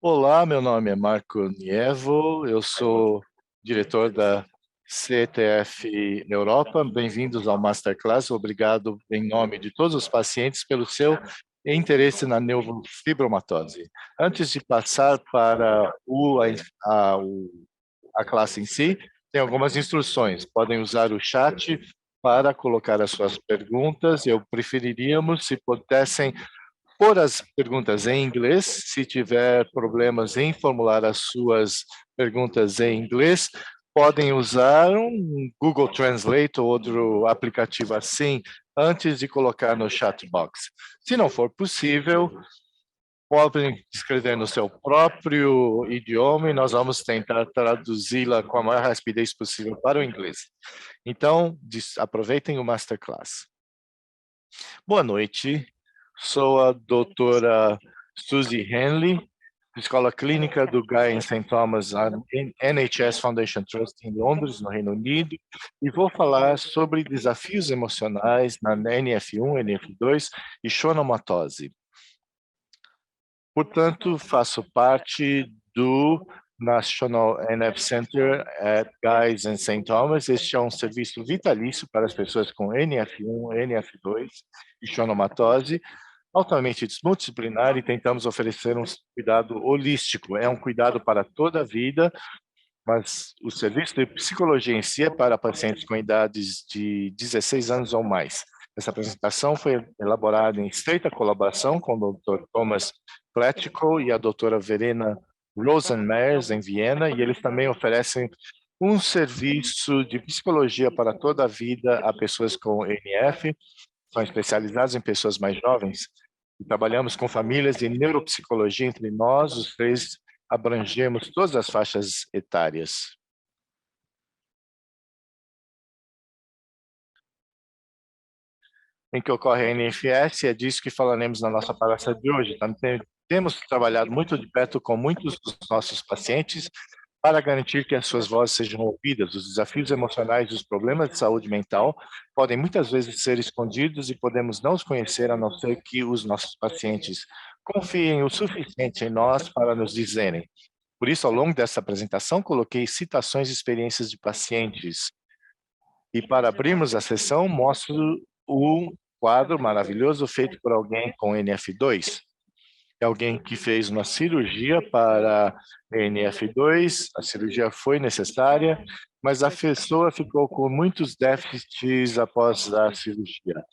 Olá, meu nome é Marco Nievo, eu sou diretor da CTF Europa. Bem-vindos ao Masterclass. Obrigado em nome de todos os pacientes pelo seu interesse na neurofibromatose. Antes de passar para a classe em si, tem algumas instruções. Podem usar o chat para colocar as suas perguntas. Eu preferiríamos se pudessem pôr as perguntas em inglês. Se tiver problemas em formular as suas perguntas em inglês, podem usar um Google Translate ou outro aplicativo assim antes de colocar no chat box. Se não for possível, podem escrever no seu próprio idioma e nós vamos tentar traduzi-la com a maior rapidez possível para o inglês. Então, aproveitem o Masterclass. Boa noite, sou a doutora Suzy Henley, Escola Clínica do Guy's and St. Thomas NHS Foundation Trust em Londres, no Reino Unido, e vou falar sobre desafios emocionais na NF1, NF2 e schwannomatose. Portanto, faço parte do National NF Center at Guy's and St. Thomas. Este é um serviço vitalício para as pessoas com NF1, NF2 e schwannomatose, altamente multidisciplinar, e tentamos oferecer um cuidado holístico. É um cuidado para toda a vida, mas o serviço de psicologia em si é para pacientes com idades de 16 anos ou mais. Essa apresentação foi elaborada em estreita colaboração com o Dr. Thomas Pletiko e a doutora Verena Rosenmeier, em Viena, e eles também oferecem um serviço de psicologia para toda a vida a pessoas com NF, são especializados em pessoas mais jovens, e trabalhamos com famílias de neuropsicologia. Entre nós, os três, abrangemos todas as faixas etárias. Em que ocorre a NFS, é disso que falaremos na nossa palestra de hoje. Temos trabalhado muito de perto com muitos dos nossos pacientes para garantir que as suas vozes sejam ouvidas. Os desafios emocionais e os problemas de saúde mental podem muitas vezes ser escondidos e podemos não os conhecer, a não ser que os nossos pacientes confiem o suficiente em nós para nos dizerem. Por isso, ao longo dessa apresentação, coloquei citações e experiências de pacientes. E para abrirmos a sessão, mostro um quadro maravilhoso feito por alguém com NF2. É alguém que fez uma cirurgia para NF2, a cirurgia foi necessária, mas a pessoa ficou com muitos déficits após a cirurgia.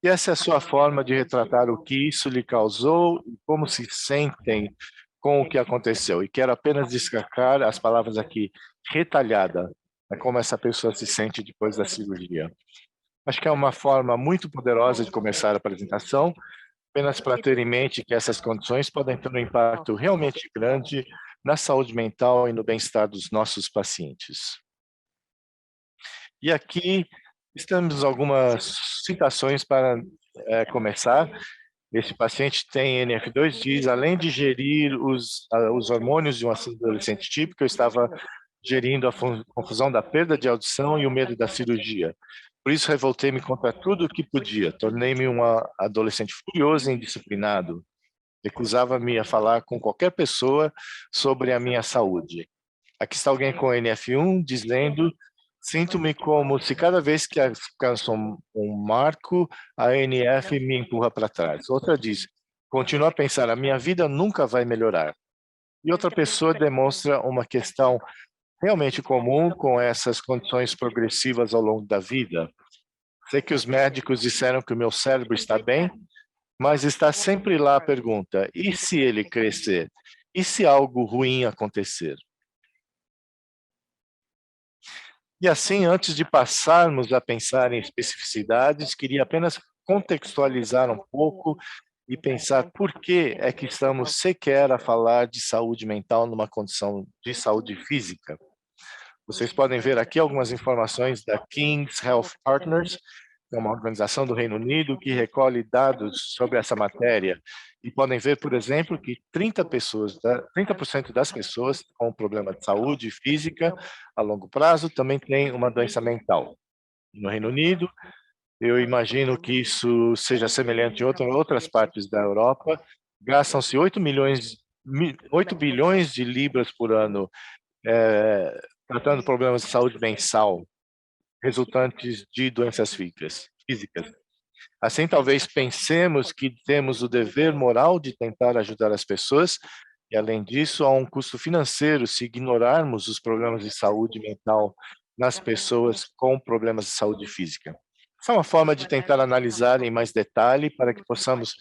E essa é a sua forma de retratar o que isso lhe causou e como se sentem com o que aconteceu. E quero apenas destacar as palavras aqui, retalhada, é como essa pessoa se sente depois da cirurgia. Acho que é uma forma muito poderosa de começar a apresentação, apenas para ter em mente que essas condições podem ter um impacto realmente grande na saúde mental e no bem-estar dos nossos pacientes. E aqui estamos algumas citações para começar. Esse paciente tem NF2, diz, além de gerir os hormônios de um adolescente típico, eu estava gerindo a confusão da perda de audição e o medo da cirurgia. Por isso, revoltei-me contra tudo o que podia. Tornei-me um adolescente furioso e indisciplinado. Recusava-me a falar com qualquer pessoa sobre a minha saúde. Aqui está alguém com NF1 dizendo: sinto-me como se cada vez que alcanço um marco, a NF me empurra para trás. Outra diz: continuo a pensar, a minha vida nunca vai melhorar. E outra pessoa demonstra uma questão realmente comum com essas condições progressivas ao longo da vida. Sei que os médicos disseram que o meu cérebro está bem, mas está sempre lá a pergunta: e se ele crescer? E se algo ruim acontecer? E assim, antes de passarmos a pensar em especificidades, queria apenas contextualizar um pouco e pensar por que é que estamos sequer a falar de saúde mental numa condição de saúde física. Vocês podem ver aqui algumas informações da King's Health Partners, que é uma organização do Reino Unido que recolhe dados sobre essa matéria. E podem ver, por exemplo, que 30% das pessoas com problema de saúde física a longo prazo também têm uma doença mental. No Reino Unido, eu imagino que isso seja semelhante em outras partes da Europa. Gastam-se 8 milhões 8 bilhões de libras por ano tratando problemas de saúde mensal resultantes de doenças físicas. Assim, talvez pensemos que temos o dever moral de tentar ajudar as pessoas, e além disso, há um custo financeiro se ignorarmos os problemas de saúde mental nas pessoas com problemas de saúde física. Essa é uma forma de tentar analisar em mais detalhe para que possamos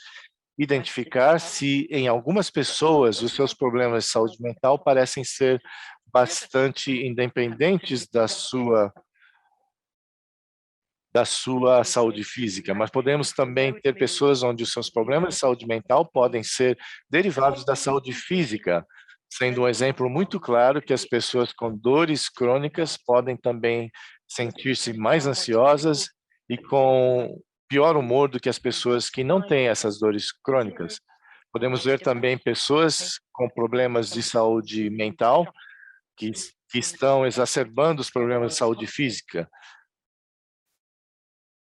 identificar se em algumas pessoas os seus problemas de saúde mental parecem ser bastante independentes da sua saúde física, mas podemos também ter pessoas onde os seus problemas de saúde mental podem ser derivados da saúde física, sendo um exemplo muito claro que as pessoas com dores crônicas podem também sentir-se mais ansiosas e com pior humor do que as pessoas que não têm essas dores crônicas. Podemos ver também pessoas com problemas de saúde mental que estão exacerbando os problemas de saúde física.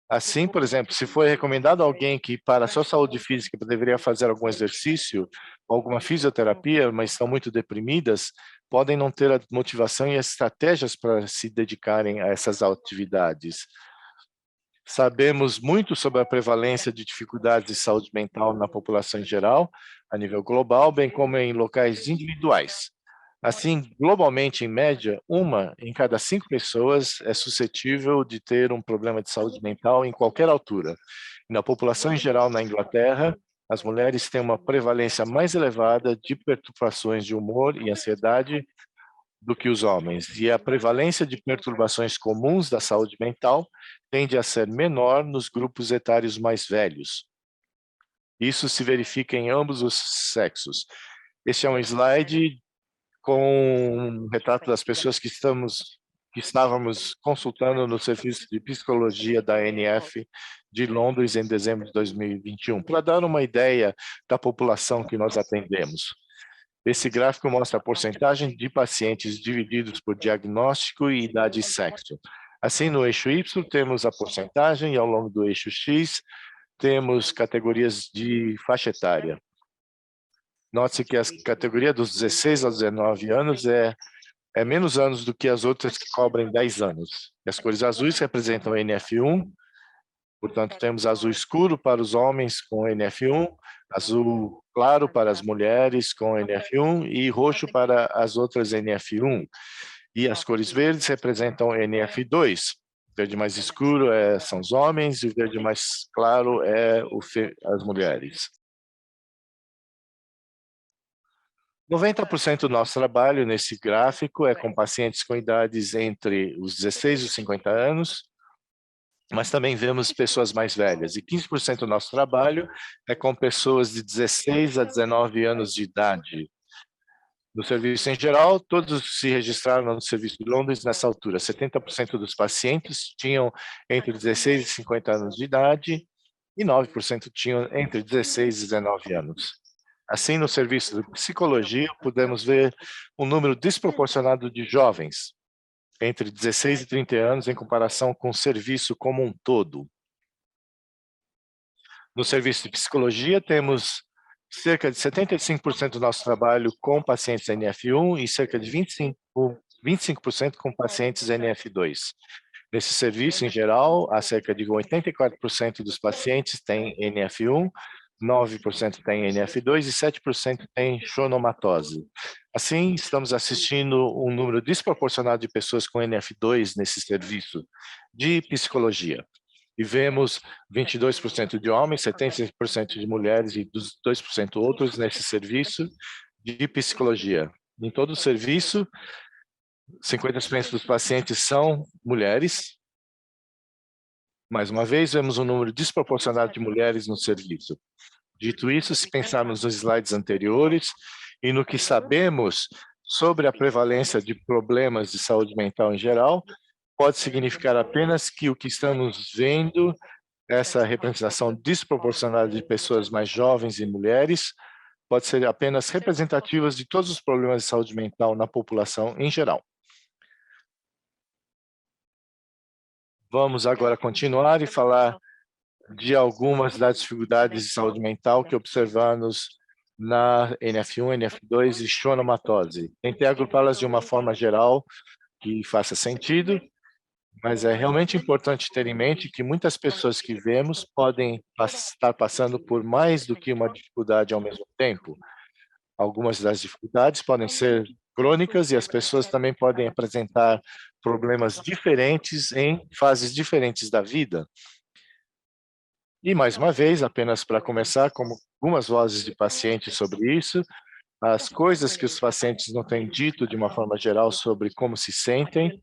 Assim, por exemplo, se foi recomendado a alguém que para a sua saúde física deveria fazer algum exercício, alguma fisioterapia, mas estão muito deprimidas, podem não ter a motivação e as estratégias para se dedicarem a essas atividades. Sabemos muito sobre a prevalência de dificuldades de saúde mental na população em geral, a nível global, bem como em locais individuais. Assim, globalmente, em média, 1 em cada 5 pessoas é suscetível de ter um problema de saúde mental em qualquer altura. Na população em geral, na Inglaterra, as mulheres têm uma prevalência mais elevada de perturbações de humor e ansiedade do que os homens, e a prevalência de perturbações comuns da saúde mental tende a ser menor nos grupos etários mais velhos. Isso se verifica em ambos os sexos. Este é um slide com um retrato das pessoas que estávamos consultando no serviço de psicologia da ANF de Londres em dezembro de 2021, para dar uma ideia da população que nós atendemos. Esse gráfico mostra a porcentagem de pacientes divididos por diagnóstico e idade e sexo. Assim, no eixo Y, temos a porcentagem e ao longo do eixo X, temos categorias de faixa etária. Note-se que a categoria dos 16 aos 19 anos é menos anos do que as outras que cobrem 10 anos. As cores azuis representam NF1, portanto, temos azul escuro para os homens com NF1, azul claro para as mulheres com NF1 e roxo para as outras NF1. E as cores verdes representam NF2. O verde mais escuro são os homens e o verde mais claro as mulheres. 90% do nosso trabalho nesse gráfico é com pacientes com idades entre os 16 e os 50 anos, mas também vemos pessoas mais velhas. E 15% do nosso trabalho é com pessoas de 16 a 19 anos de idade. No serviço em geral, todos se registraram no serviço de Londres nessa altura. 70% dos pacientes tinham entre 16 e 50 anos de idade e 9% tinham entre 16 e 19 anos. Assim, no serviço de psicologia, podemos ver um número desproporcionado de jovens, entre 16 e 30 anos, em comparação com o serviço como um todo. No serviço de psicologia, temos cerca de 75% do nosso trabalho com pacientes NF1 e cerca de 25% com pacientes NF2. Nesse serviço, em geral, há cerca de 84% dos pacientes têm NF1, 9% têm NF2 e 7% têm schwannomatose. Assim, estamos assistindo um número desproporcionado de pessoas com NF2 nesse serviço de psicologia. E vemos 22% de homens, 75% de mulheres e 2% outros nesse serviço de psicologia. Em todo o serviço, 50% dos pacientes são mulheres. Mais uma vez, vemos um número desproporcionado de mulheres no serviço. Dito isso, se pensarmos nos slides anteriores e no que sabemos sobre a prevalência de problemas de saúde mental em geral, pode significar apenas que o que estamos vendo, essa representação desproporcionada de pessoas mais jovens e mulheres, pode ser apenas representativas de todos os problemas de saúde mental na população em geral. Vamos agora continuar e falar de algumas das dificuldades de saúde mental que observamos na NF1, NF2 e schwannomatose. Tentei agrupá-las de uma forma geral que faça sentido, mas é realmente importante ter em mente que muitas pessoas que vemos podem estar passando por mais do que uma dificuldade ao mesmo tempo. Algumas das dificuldades podem ser crônicas e as pessoas também podem apresentar problemas diferentes em fases diferentes da vida. E, mais uma vez, apenas para começar, como algumas vozes de pacientes sobre isso, as coisas que os pacientes não têm dito de uma forma geral sobre como se sentem,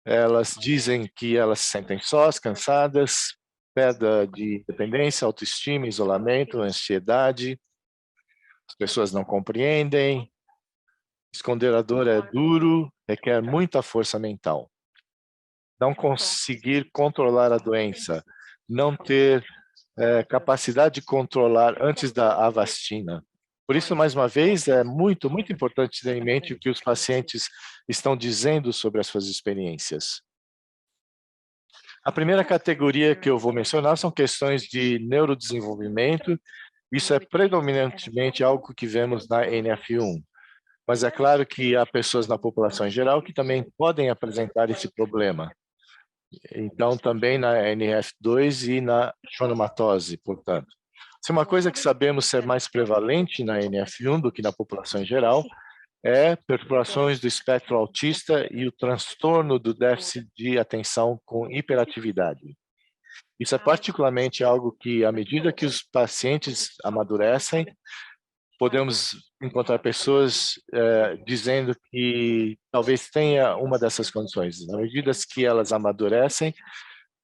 elas dizem que elas se sentem sós, cansadas, perda de dependência, autoestima, isolamento, ansiedade, as pessoas não compreendem, esconder a dor é duro, requer muita força mental. Não conseguir controlar a doença, não ter capacidade de controlar antes da Avastina. Por isso, mais uma vez, é muito importante ter em mente o que os pacientes estão dizendo sobre as suas experiências. A primeira categoria que eu vou mencionar são questões de neurodesenvolvimento. Isso é predominantemente algo que vemos na NF1. Mas é claro que há pessoas na população em geral que também podem apresentar esse problema. Então, também na NF2 e na schwannomatose, portanto. Se uma coisa que sabemos ser mais prevalente na NF1 do que na população em geral é perturbações do espectro autista e o transtorno do déficit de atenção com hiperatividade. Isso é particularmente algo que, à medida que os pacientes amadurecem, podemos encontrar pessoas dizendo que talvez tenha uma dessas condições. À medida que elas amadurecem,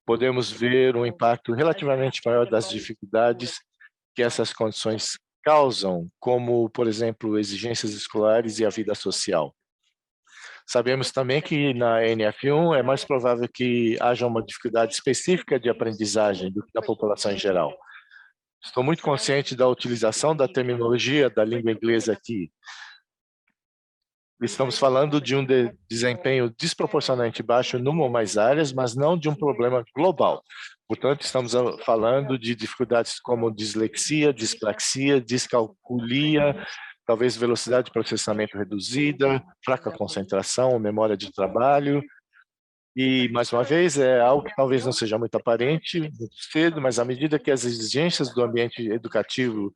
podemos ver um impacto relativamente maior das dificuldades que essas condições causam, como, por exemplo, exigências escolares e a vida social. Sabemos também que na NF1 é mais provável que haja uma dificuldade específica de aprendizagem do que na população em geral. Estou muito consciente da utilização da terminologia da língua inglesa aqui. Estamos falando de um desempenho desproporcionalmente baixo numa ou mais áreas, mas não de um problema global. Portanto, estamos falando de dificuldades como dislexia, dispraxia, descalculia, talvez velocidade de processamento reduzida, fraca concentração, memória de trabalho. E, mais uma vez, é algo que talvez não seja muito aparente muito cedo, mas à medida que as exigências do ambiente educativo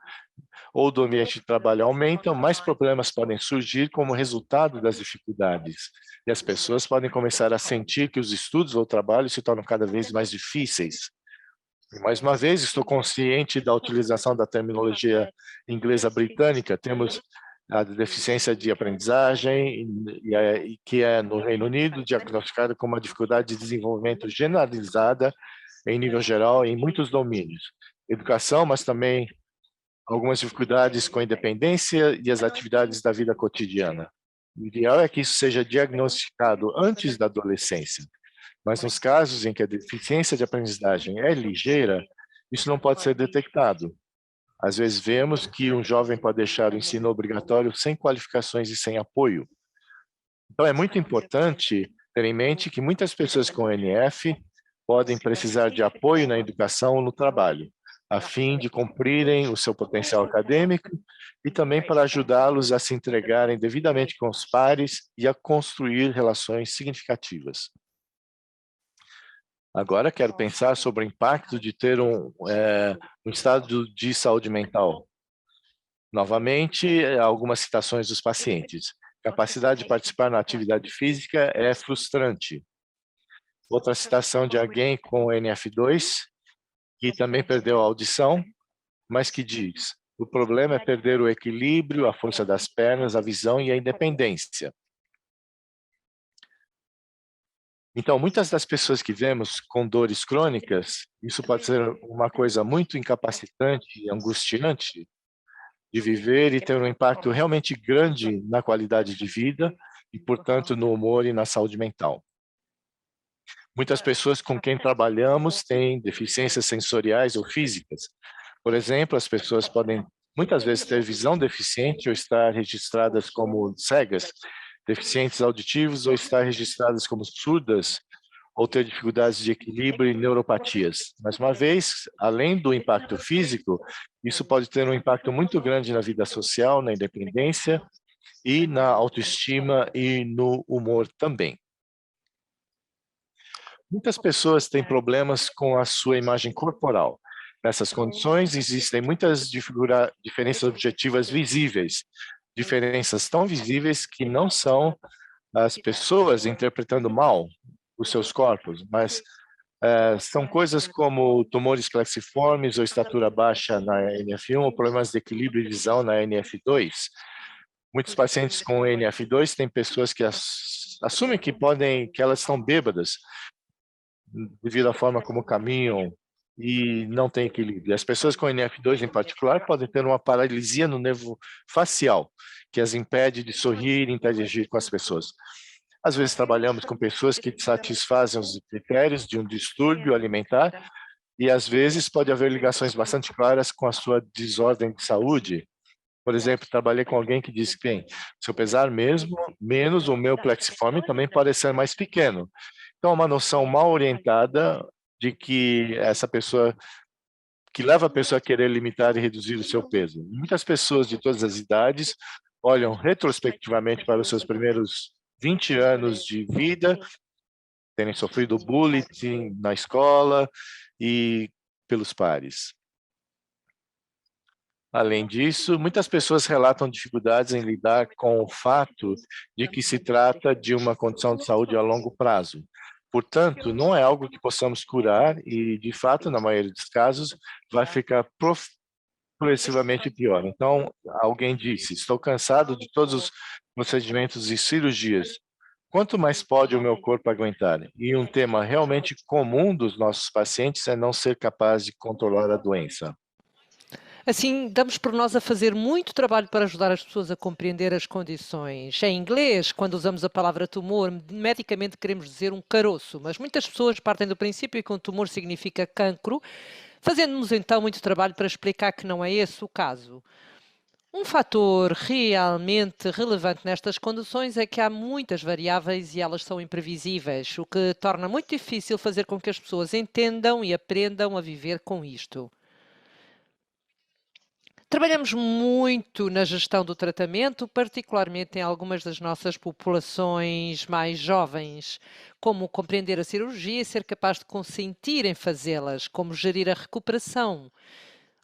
ou do ambiente de trabalho aumentam, mais problemas podem surgir como resultado das dificuldades. E as pessoas podem começar a sentir que os estudos ou o trabalho se tornam cada vez mais difíceis. E, mais uma vez, estou consciente da utilização da terminologia inglesa britânica. Temos a deficiência de aprendizagem, e que é no Reino Unido diagnosticada como uma dificuldade de desenvolvimento generalizada em nível geral em muitos domínios. Educação, mas também algumas dificuldades com a independência e as atividades da vida cotidiana. O ideal é que isso seja diagnosticado antes da adolescência, mas nos casos em que a deficiência de aprendizagem é ligeira, isso não pode ser detectado. Às vezes vemos que um jovem pode deixar o ensino obrigatório sem qualificações e sem apoio. Então é muito importante ter em mente que muitas pessoas com NF podem precisar de apoio na educação ou no trabalho, a fim de cumprirem o seu potencial acadêmico e também para ajudá-los a se entregarem devidamente com os pares e a construir relações significativas. Agora quero pensar sobre o impacto de ter um estado de saúde mental. Novamente, algumas citações dos pacientes. Capacidade de participar na atividade física é frustrante. Outra citação de alguém com NF2, que também perdeu a audição, mas que diz: o problema é perder o equilíbrio, a força das pernas, a visão e a independência. Então, muitas das pessoas que vemos com dores crônicas, isso pode ser uma coisa muito incapacitante e angustiante de viver e ter um impacto realmente grande na qualidade de vida e, portanto, no humor e na saúde mental. Muitas pessoas com quem trabalhamos têm deficiências sensoriais ou físicas. Por exemplo, as pessoas podem muitas vezes ter visão deficiente ou estar registradas como cegas, deficientes auditivos ou estar registradas como surdas ou ter dificuldades de equilíbrio e neuropatias. Mais uma vez, além do impacto físico, isso pode ter um impacto muito grande na vida social, na independência e na autoestima e no humor também. Muitas pessoas têm problemas com a sua imagem corporal. Nessas condições, existem muitas diferenças objetivas visíveis, diferenças tão visíveis que não são as pessoas interpretando mal os seus corpos, mas são coisas como tumores plexiformes ou estatura baixa na NF1 ou problemas de equilíbrio e visão na NF2. Muitos pacientes com NF2 têm pessoas que assumem que elas estão bêbadas devido à forma como caminham e não têm equilíbrio. As pessoas com NF2 em particular podem ter uma paralisia no nervo facial, que as impede de sorrir e interagir com as pessoas. Às vezes trabalhamos com pessoas que satisfazem os critérios de um distúrbio alimentar e às vezes pode haver ligações bastante claras com a sua desordem de saúde. Por exemplo, trabalhei com alguém que disse que, bem, se eu pesar mesmo, menos o meu plexiforme também pode ser mais pequeno. Então, uma noção mal orientada de que essa pessoa, que leva a pessoa a querer limitar e reduzir o seu peso. Muitas pessoas de todas as idades olham retrospectivamente para os seus primeiros 20 anos de vida, terem sofrido bullying na escola e pelos pares. Além disso, muitas pessoas relatam dificuldades em lidar com o fato de que se trata de uma condição de saúde a longo prazo. Portanto, não é algo que possamos curar e, de fato, na maioria dos casos, vai ficar progressivamente pior. Então, alguém disse, estou cansado de todos os procedimentos e cirurgias. Quanto mais pode o meu corpo aguentar? E um tema realmente comum dos nossos pacientes é não ser capaz de controlar a doença. Assim, damos por nós a fazer muito trabalho para ajudar as pessoas a compreender as condições. Em inglês, quando usamos a palavra tumor, medicamente queremos dizer um caroço, mas muitas pessoas partem do princípio que um tumor significa cancro, fazendo-nos então muito trabalho para explicar que não é esse o caso. Um fator realmente relevante nestas condições é que há muitas variáveis e elas são imprevisíveis, o que torna muito difícil fazer com que as pessoas entendam e aprendam a viver com isto. Trabalhamos muito na gestão do tratamento, particularmente em algumas das nossas populações mais jovens, como compreender a cirurgia e ser capaz de consentir em fazê-las, como gerir a recuperação.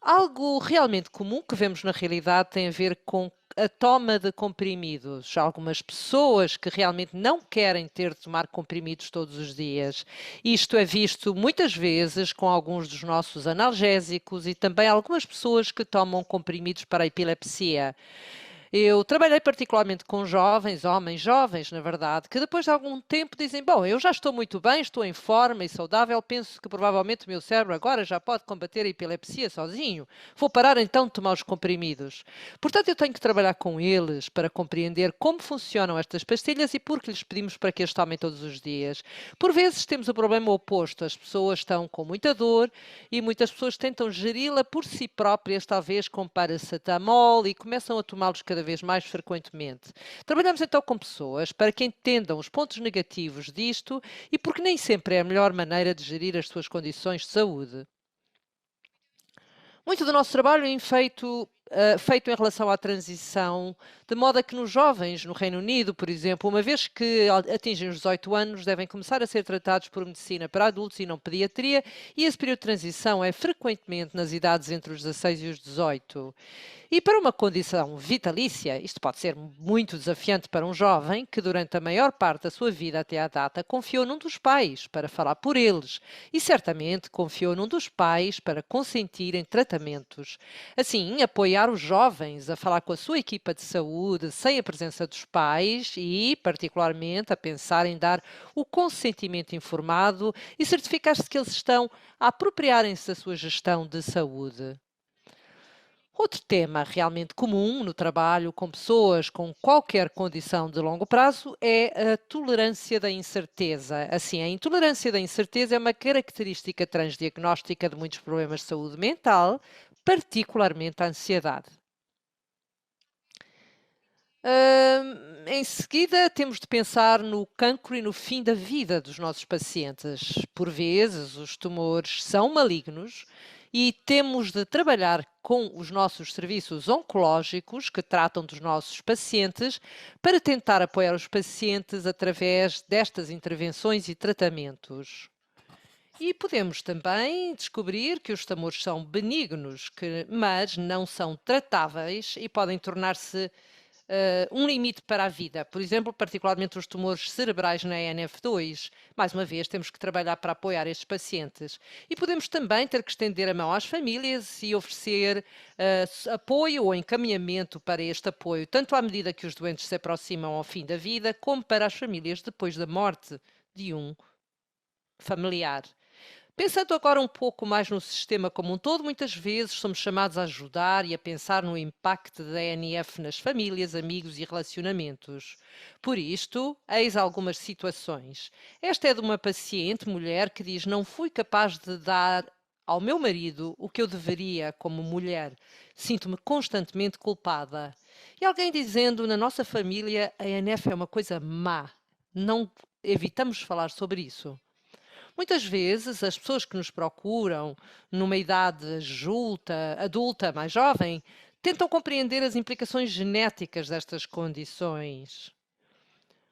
Algo realmente comum que vemos na realidade tem a ver com a toma de comprimidos. Há algumas pessoas que realmente não querem ter de tomar comprimidos todos os dias. Isto é visto muitas vezes com alguns dos nossos analgésicos e também algumas pessoas que tomam comprimidos para a epilepsia. Eu trabalhei particularmente com jovens, homens jovens, na verdade, que depois de algum tempo dizem: bom, eu já estou muito bem, estou em forma e saudável, penso que provavelmente o meu cérebro agora já pode combater a epilepsia sozinho. Vou parar então de tomar os comprimidos. Portanto, eu tenho que trabalhar com eles para compreender como funcionam estas pastilhas e por que lhes pedimos para que as tomem todos os dias. Por vezes temos o problema oposto, as pessoas estão com muita dor e muitas pessoas tentam geri-la por si próprias, talvez com paracetamol, e começam a tomá-los cada vez mais frequentemente. Trabalhamos então com pessoas para que entendam os pontos negativos disto e porque nem sempre é a melhor maneira de gerir as suas condições de saúde. Muito do nosso trabalho é feito em relação à transição, de modo a que nos jovens no Reino Unido, por exemplo, uma vez que atingem os 18 anos, devem começar a ser tratados por medicina para adultos e não pediatria, e esse período de transição é frequentemente nas idades entre os 16 e os 18. E para uma condição vitalícia, isto pode ser muito desafiante para um jovem que, durante a maior parte da sua vida até à data, confiou num dos pais para falar por eles e certamente confiou num dos pais para consentir em tratamentos. Assim, apoiar os jovens a falar com a sua equipa de saúde sem a presença dos pais e, particularmente, a pensar em dar o consentimento informado e certificar-se que eles estão a apropriarem-se da sua gestão de saúde. Outro tema realmente comum no trabalho com pessoas com qualquer condição de longo prazo é a tolerância da incerteza. Assim, a intolerância da incerteza é uma característica transdiagnóstica de muitos problemas de saúde mental, particularmente a ansiedade. Em seguida, temos de pensar no cancro e no fim da vida dos nossos pacientes. Por vezes, os tumores são malignos e temos de trabalhar com os nossos serviços oncológicos que tratam dos nossos pacientes para tentar apoiar os pacientes através destas intervenções e tratamentos. E podemos também descobrir que os tumores são benignos, mas não são tratáveis e podem tornar-se um limite para a vida. Por exemplo, particularmente os tumores cerebrais na ENF2. Mais uma vez, temos que trabalhar para apoiar estes pacientes. E podemos também ter que estender a mão às famílias e oferecer apoio ou encaminhamento para este apoio, tanto à medida que os doentes se aproximam ao fim da vida, como para as famílias depois da morte de um familiar. Pensando agora um pouco mais no sistema como um todo, muitas vezes somos chamados a ajudar e a pensar no impacto da ANF nas famílias, amigos e relacionamentos. Por isto, eis algumas situações. Esta é de uma paciente, mulher, que diz: Não fui capaz de dar ao meu marido o que eu deveria como mulher. Sinto-me constantemente culpada. E alguém dizendo: Na nossa família, a ANF é uma coisa má. Não evitamos falar sobre isso. Muitas vezes as pessoas que nos procuram numa idade adulta, mais jovem, tentam compreender as implicações genéticas destas condições.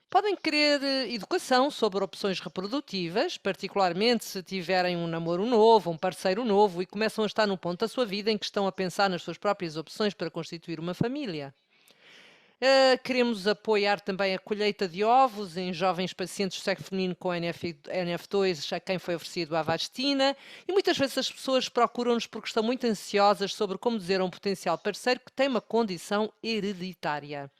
Podem querer educação sobre opções reprodutivas, particularmente se tiverem um namoro novo, um parceiro novo e começam a estar num ponto da sua vida em que estão a pensar nas suas próprias opções para constituir uma família. Queremos apoiar também a colheita de ovos em jovens pacientes do sexo feminino com NF2, a quem foi oferecido a Avastina, e muitas vezes as pessoas procuram-nos porque estão muito ansiosas sobre como dizer a um potencial parceiro que tem uma condição hereditária.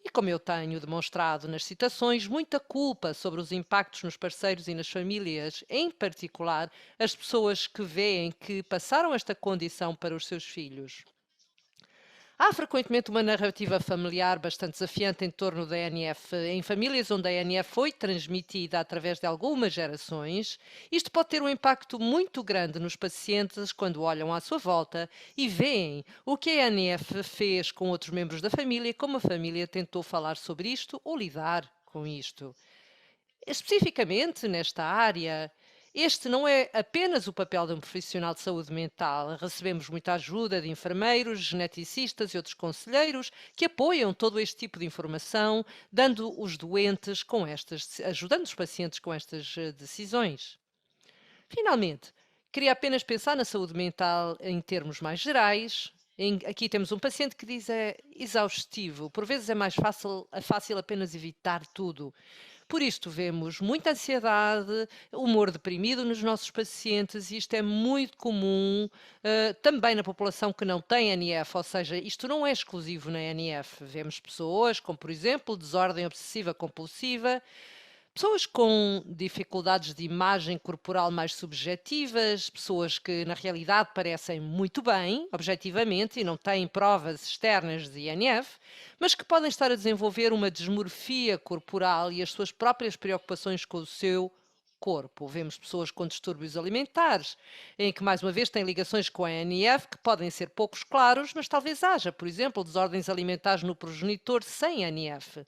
E como eu tenho demonstrado nas citações, muita culpa sobre os impactos nos parceiros e nas famílias, em particular as pessoas que veem que passaram esta condição para os seus filhos. Há frequentemente uma narrativa familiar bastante desafiante em torno da ANF. Em famílias onde a ANF foi transmitida através de algumas gerações, isto pode ter um impacto muito grande nos pacientes quando olham à sua volta e veem o que a ANF fez com outros membros da família e como a família tentou falar sobre isto ou lidar com isto. Especificamente nesta área, este não é apenas o papel de um profissional de saúde mental. Recebemos muita ajuda de enfermeiros, geneticistas e outros conselheiros que apoiam todo este tipo de informação, dando os doentes com ajudando os pacientes com estas decisões. Finalmente, queria apenas pensar na saúde mental em termos mais gerais. Aqui temos um paciente que diz é exaustivo. Por vezes é mais fácil apenas evitar tudo. Por isto, vemos muita ansiedade, humor deprimido nos nossos pacientes, e isto é muito comum também na população que não tem NF, ou seja, isto não é exclusivo na NF. Vemos pessoas com, por exemplo, desordem obsessiva compulsiva, pessoas com dificuldades de imagem corporal mais subjetivas, pessoas que na realidade parecem muito bem, objetivamente, e não têm provas externas de INF, mas que podem estar a desenvolver uma dismorfia corporal e as suas próprias preocupações com o seu corpo. Vemos pessoas com distúrbios alimentares, em que mais uma vez têm ligações com a INF que podem ser poucos claros, mas talvez haja, por exemplo, desordens alimentares no progenitor sem INF.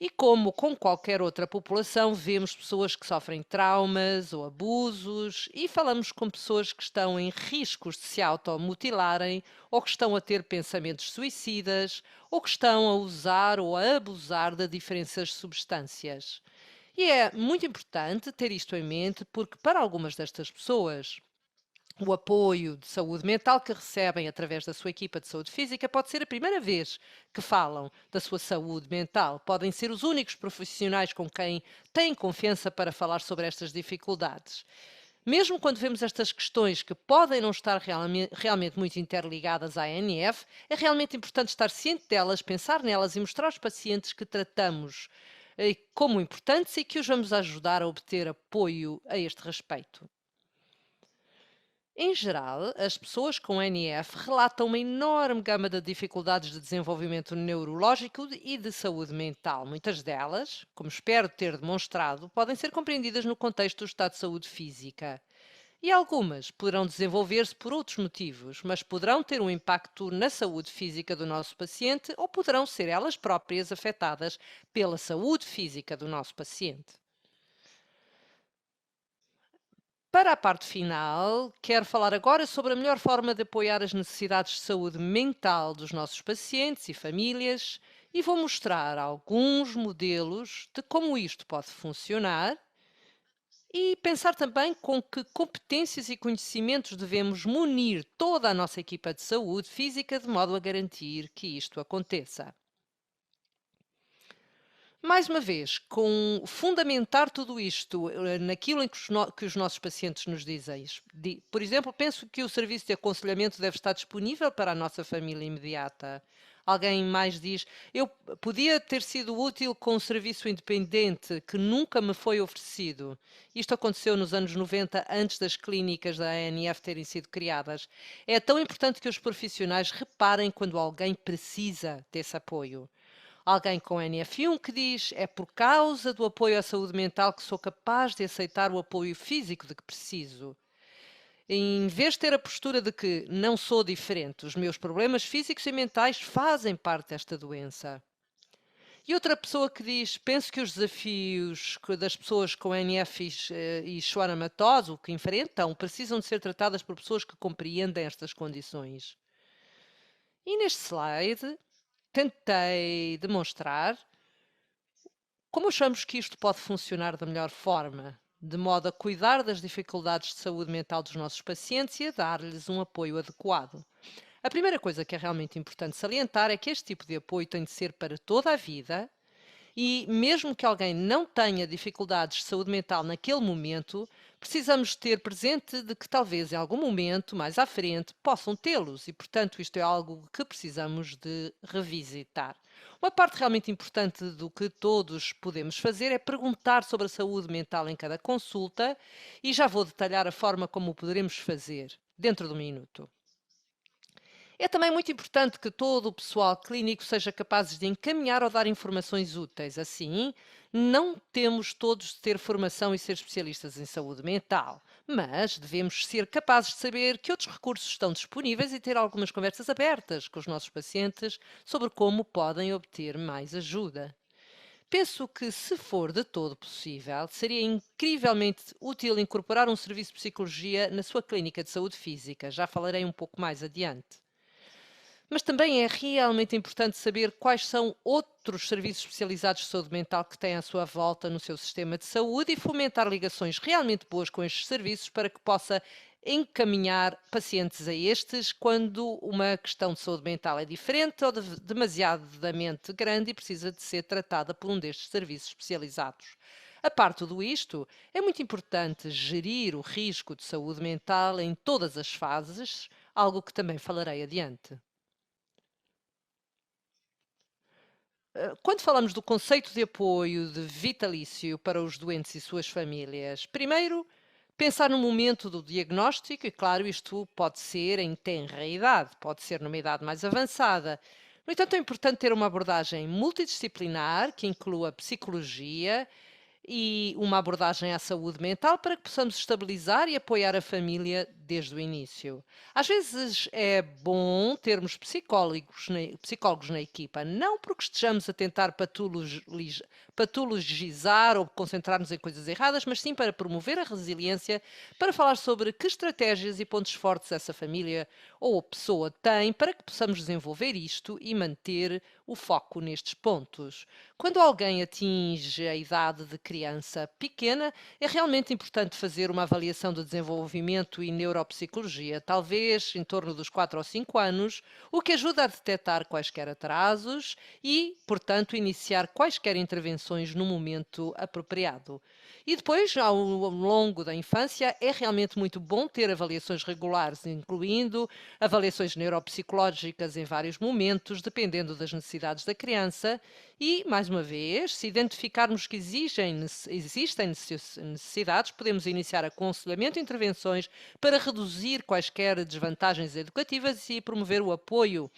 E como com qualquer outra população, vemos pessoas que sofrem traumas ou abusos e falamos com pessoas que estão em riscos de se automutilarem ou que estão a ter pensamentos suicidas ou que estão a usar ou a abusar de diferentes substâncias. E é muito importante ter isto em mente porque para algumas destas pessoas o apoio de saúde mental que recebem através da sua equipa de saúde física pode ser a primeira vez que falam da sua saúde mental. Podem ser os únicos profissionais com quem têm confiança para falar sobre estas dificuldades. Mesmo quando vemos estas questões que podem não estar realmente muito interligadas à ANF, é realmente importante estar ciente delas, pensar nelas e mostrar aos pacientes que tratamos como importantes e que os vamos ajudar a obter apoio a este respeito. Em geral, as pessoas com NF relatam uma enorme gama de dificuldades de desenvolvimento neurológico e de saúde mental. Muitas delas, como espero ter demonstrado, podem ser compreendidas no contexto do estado de saúde física. E algumas poderão desenvolver-se por outros motivos, mas poderão ter um impacto na saúde física do nosso paciente ou poderão ser elas próprias afetadas pela saúde física do nosso paciente. Para a parte final, quero falar agora sobre a melhor forma de apoiar as necessidades de saúde mental dos nossos pacientes e famílias e vou mostrar alguns modelos de como isto pode funcionar e pensar também com que competências e conhecimentos devemos munir toda a nossa equipa de saúde física de modo a garantir que isto aconteça. Mais uma vez, com fundamentar tudo isto, naquilo em que os nossos pacientes nos dizem. Por exemplo, penso que o serviço de aconselhamento deve estar disponível para a nossa família imediata. Alguém mais diz: eu podia ter sido útil com um serviço independente que nunca me foi oferecido. Isto aconteceu nos anos 90, antes das clínicas da ANF terem sido criadas. É tão importante que os profissionais reparem quando alguém precisa desse apoio. Alguém com NF1 que diz: é por causa do apoio à saúde mental que sou capaz de aceitar o apoio físico de que preciso. Em vez de ter a postura de que não sou diferente, os meus problemas físicos e mentais fazem parte desta doença. E outra pessoa que diz: penso que os desafios das pessoas com NF e schwannomatose, o que enfrentam, precisam de ser tratadas por pessoas que compreendem estas condições. E neste slide tentei demonstrar como achamos que isto pode funcionar da melhor forma, de modo a cuidar das dificuldades de saúde mental dos nossos pacientes e a dar-lhes um apoio adequado? A primeira coisa que é realmente importante salientar é que este tipo de apoio tem de ser para toda a vida e, mesmo que alguém não tenha dificuldades de saúde mental naquele momento, precisamos ter presente de que talvez em algum momento, mais à frente, possam tê-los e, portanto, isto é algo que precisamos de revisitar. Uma parte realmente importante do que todos podemos fazer é perguntar sobre a saúde mental em cada consulta e já vou detalhar a forma como o poderemos fazer dentro de um minuto. É também muito importante que todo o pessoal clínico seja capaz de encaminhar ou dar informações úteis. Assim, não temos todos de ter formação e ser especialistas em saúde mental, mas devemos ser capazes de saber que outros recursos estão disponíveis e ter algumas conversas abertas com os nossos pacientes sobre como podem obter mais ajuda. Penso que, se for de todo possível, seria incrivelmente útil incorporar um serviço de psicologia na sua clínica de saúde física. Já falarei um pouco mais adiante. Mas também é realmente importante saber quais são outros serviços especializados de saúde mental que têm à sua volta no seu sistema de saúde e fomentar ligações realmente boas com estes serviços para que possa encaminhar pacientes a estes quando uma questão de saúde mental é diferente ou demasiadamente grande e precisa de ser tratada por um destes serviços especializados. A parte de tudo isto, é muito importante gerir o risco de saúde mental em todas as fases, algo que também falarei adiante. Quando falamos do conceito de apoio de vitalício para os doentes e suas famílias, primeiro, pensar no momento do diagnóstico, e claro, isto pode ser em tenra idade, pode ser numa idade mais avançada. No entanto, é importante ter uma abordagem multidisciplinar que inclua psicologia e uma abordagem à saúde mental para que possamos estabilizar e apoiar a família desde o início. Às vezes é bom termos psicólogos na equipa, não porque estejamos a tentar patologizar ou concentrar-nos em coisas erradas, mas sim para promover a resiliência, para falar sobre que estratégias e pontos fortes essa família ou a pessoa tem para que possamos desenvolver isto e manter o foco nestes pontos. Quando alguém atinge a idade de criança pequena, é realmente importante fazer uma avaliação do desenvolvimento e neuropsicologia, talvez em torno dos 4 ou 5 anos, o que ajuda a detectar quaisquer atrasos e, portanto, iniciar quaisquer intervenções no momento apropriado. E depois, ao longo da infância, é realmente muito bom ter avaliações regulares, incluindo avaliações neuropsicológicas em vários momentos, dependendo das necessidades da criança. E, mais uma vez, se identificarmos que existem necessidades, podemos iniciar aconselhamento e intervenções para reduzir quaisquer desvantagens educativas e promover o apoio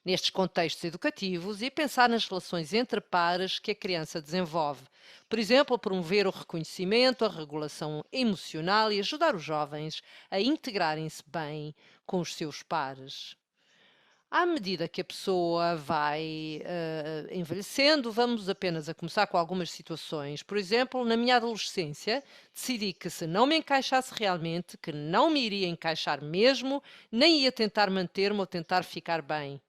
nestes contextos educativos e pensar nas relações entre pares que a criança desenvolve. Por exemplo, promover o reconhecimento, a regulação emocional e ajudar os jovens a integrarem-se bem com os seus pares. À medida que a pessoa vai envelhecendo, vamos apenas a começar com algumas situações. Por exemplo, na minha adolescência, decidi que se não me encaixasse realmente, que não me iria encaixar mesmo, nem ia tentar manter-me ou tentar ficar bem.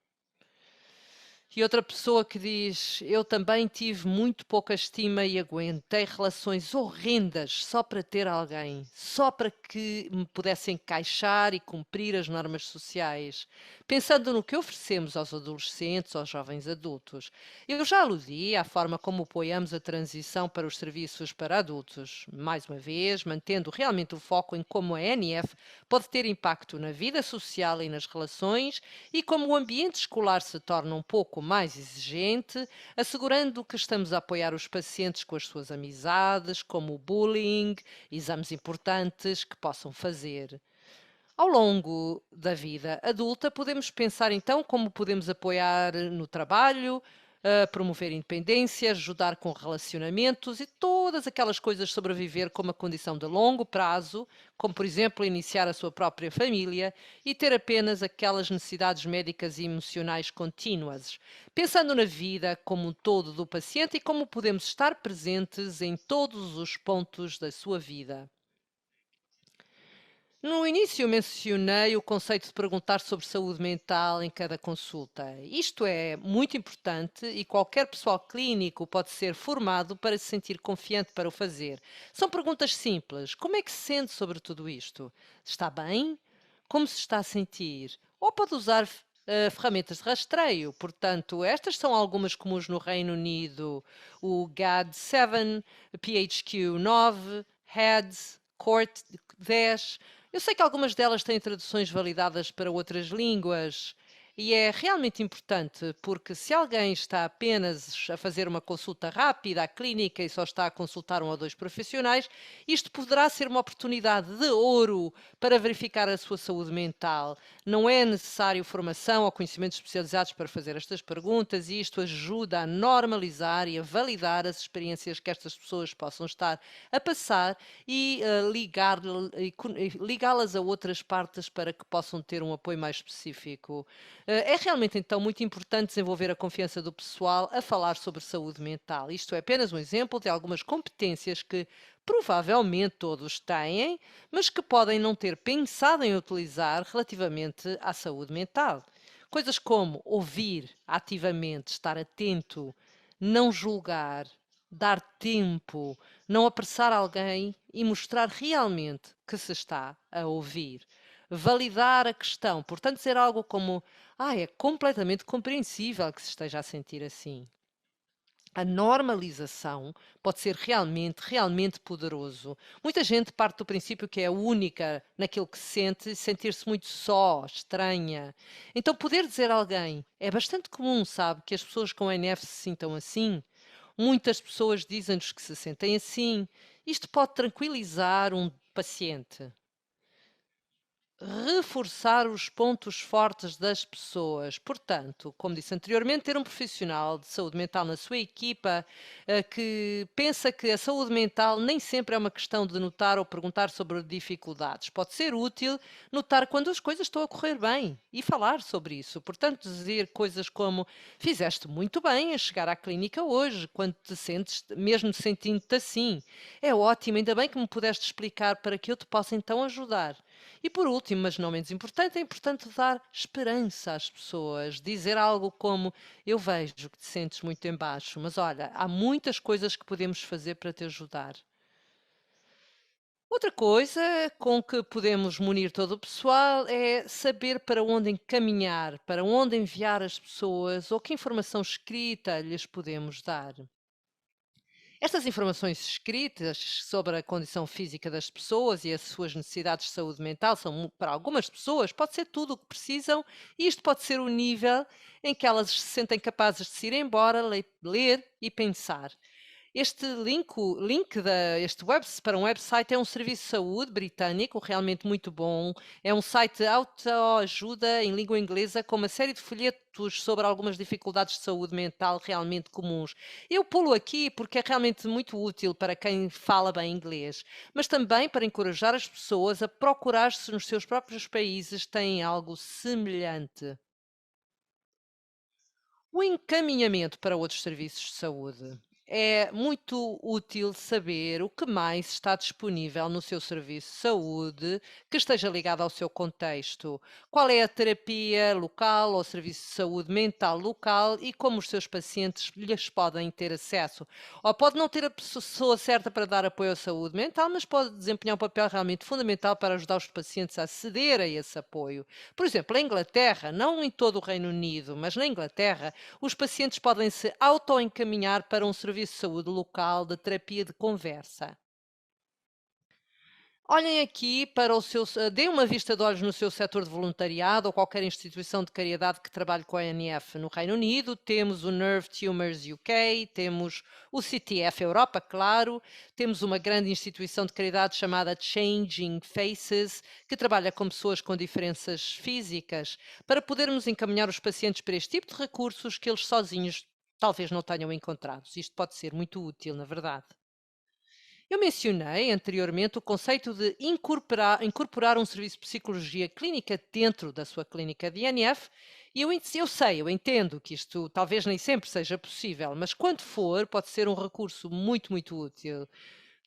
E outra pessoa que diz: Eu também tive muito pouca estima e aguentei relações horrendas só para ter alguém, só para que me pudesse encaixar e cumprir as normas sociais. Pensando no que oferecemos aos adolescentes, aos jovens adultos. Eu já aludi à forma como apoiamos a transição para os serviços para adultos. Mais uma vez, mantendo realmente o foco em como a NF pode ter impacto na vida social e nas relações e como o ambiente escolar se torna um pouco mais exigente, assegurando que estamos a apoiar os pacientes com as suas amizades, como o bullying, exames importantes que possam fazer. Ao longo da vida adulta, podemos pensar então como podemos apoiar no trabalho, promover independência, ajudar com relacionamentos e todas aquelas coisas sobre viver com uma condição de longo prazo, como por exemplo iniciar a sua própria família e ter apenas aquelas necessidades médicas e emocionais contínuas, pensando na vida como um todo do paciente e como podemos estar presentes em todos os pontos da sua vida. No início mencionei o conceito de perguntar sobre saúde mental em cada consulta. Isto é muito importante e qualquer pessoal clínico pode ser formado para se sentir confiante para o fazer. São perguntas simples. Como é que se sente sobre tudo isto? Está bem? Como se está a sentir? Ou pode usar ferramentas de rastreio. Portanto, estas são algumas comuns no Reino Unido: o GAD-7, PHQ-9, HEADS, CORT-10. Eu sei que algumas delas têm traduções validadas para outras línguas e é realmente importante porque se alguém está apenas a fazer uma consulta rápida à clínica e só está a consultar um ou dois profissionais, isto poderá ser uma oportunidade de ouro para verificar a sua saúde mental. Não é necessário formação ou conhecimentos especializados para fazer estas perguntas e isto ajuda a normalizar e a validar as experiências que estas pessoas possam estar a passar e ligá-las a outras partes para que possam ter um apoio mais específico. É realmente então muito importante desenvolver a confiança do pessoal a falar sobre saúde mental. Isto é apenas um exemplo de algumas competências que provavelmente todos têm, mas que podem não ter pensado em utilizar relativamente à saúde mental. Coisas como ouvir ativamente, estar atento, não julgar, dar tempo, não apressar alguém e mostrar realmente que se está a ouvir. Validar a questão, portanto, dizer algo como: é completamente compreensível que se esteja a sentir assim. A normalização pode ser realmente poderoso. Muita gente parte do princípio que é única naquilo que sente e sentir-se muito só, estranha. Então, poder dizer a alguém, é bastante comum, sabe, que as pessoas com NF se sintam assim. Muitas pessoas dizem-nos que se sentem assim. Isto pode tranquilizar um paciente. Reforçar os pontos fortes das pessoas. Portanto, como disse anteriormente, ter um profissional de saúde mental na sua equipa que pensa que a saúde mental nem sempre é uma questão de notar ou perguntar sobre dificuldades. Pode ser útil notar quando as coisas estão a correr bem e falar sobre isso. Portanto, dizer coisas como: fizeste muito bem a chegar à clínica hoje, quando te sentes, mesmo sentindo-te assim. É ótimo, ainda bem que me pudeste explicar para que eu te possa então ajudar. E por último, mas não menos importante, é importante dar esperança às pessoas, dizer algo como: eu vejo que te sentes muito em baixo, mas olha, há muitas coisas que podemos fazer para te ajudar. Outra coisa com que podemos munir todo o pessoal é saber para onde encaminhar, para onde enviar as pessoas ou que informação escrita lhes podemos dar. Estas informações escritas sobre a condição física das pessoas e as suas necessidades de saúde mental são, para algumas pessoas, pode ser tudo o que precisam e isto pode ser o nível em que elas se sentem capazes de se ir embora, ler e pensar. Este para um website é um serviço de saúde britânico, realmente muito bom. É um site de autoajuda em língua inglesa com uma série de folhetos sobre algumas dificuldades de saúde mental realmente comuns. Eu pulo aqui porque é realmente muito útil para quem fala bem inglês, mas também para encorajar as pessoas a procurar se nos seus próprios países têm algo semelhante. O encaminhamento para outros serviços de saúde. É muito útil saber o que mais está disponível no seu serviço de saúde que esteja ligado ao seu contexto. Qual é a terapia local ou serviço de saúde mental local e como os seus pacientes lhes podem ter acesso. Ou pode não ter a pessoa certa para dar apoio à saúde mental, mas pode desempenhar um papel realmente fundamental para ajudar os pacientes a aceder a esse apoio. Por exemplo, na Inglaterra, não em todo o Reino Unido, mas na Inglaterra, os pacientes podem se auto-encaminhar para um serviço de saúde local de terapia de conversa. Olhem aqui para o seu, deem uma vista de olhos no seu setor de voluntariado ou qualquer instituição de caridade que trabalhe com a ANF no Reino Unido. Temos o Nerve Tumors UK, temos o CTF Europa, claro, temos uma grande instituição de caridade chamada Changing Faces, que trabalha com pessoas com diferenças físicas, para podermos encaminhar os pacientes para este tipo de recursos que eles sozinhos talvez não tenham encontrado. Isto pode ser muito útil, na verdade. Eu mencionei anteriormente o conceito de incorporar um serviço de psicologia clínica dentro da sua clínica de INF, e eu entendo que isto talvez nem sempre seja possível, mas quando for, pode ser um recurso muito, muito útil.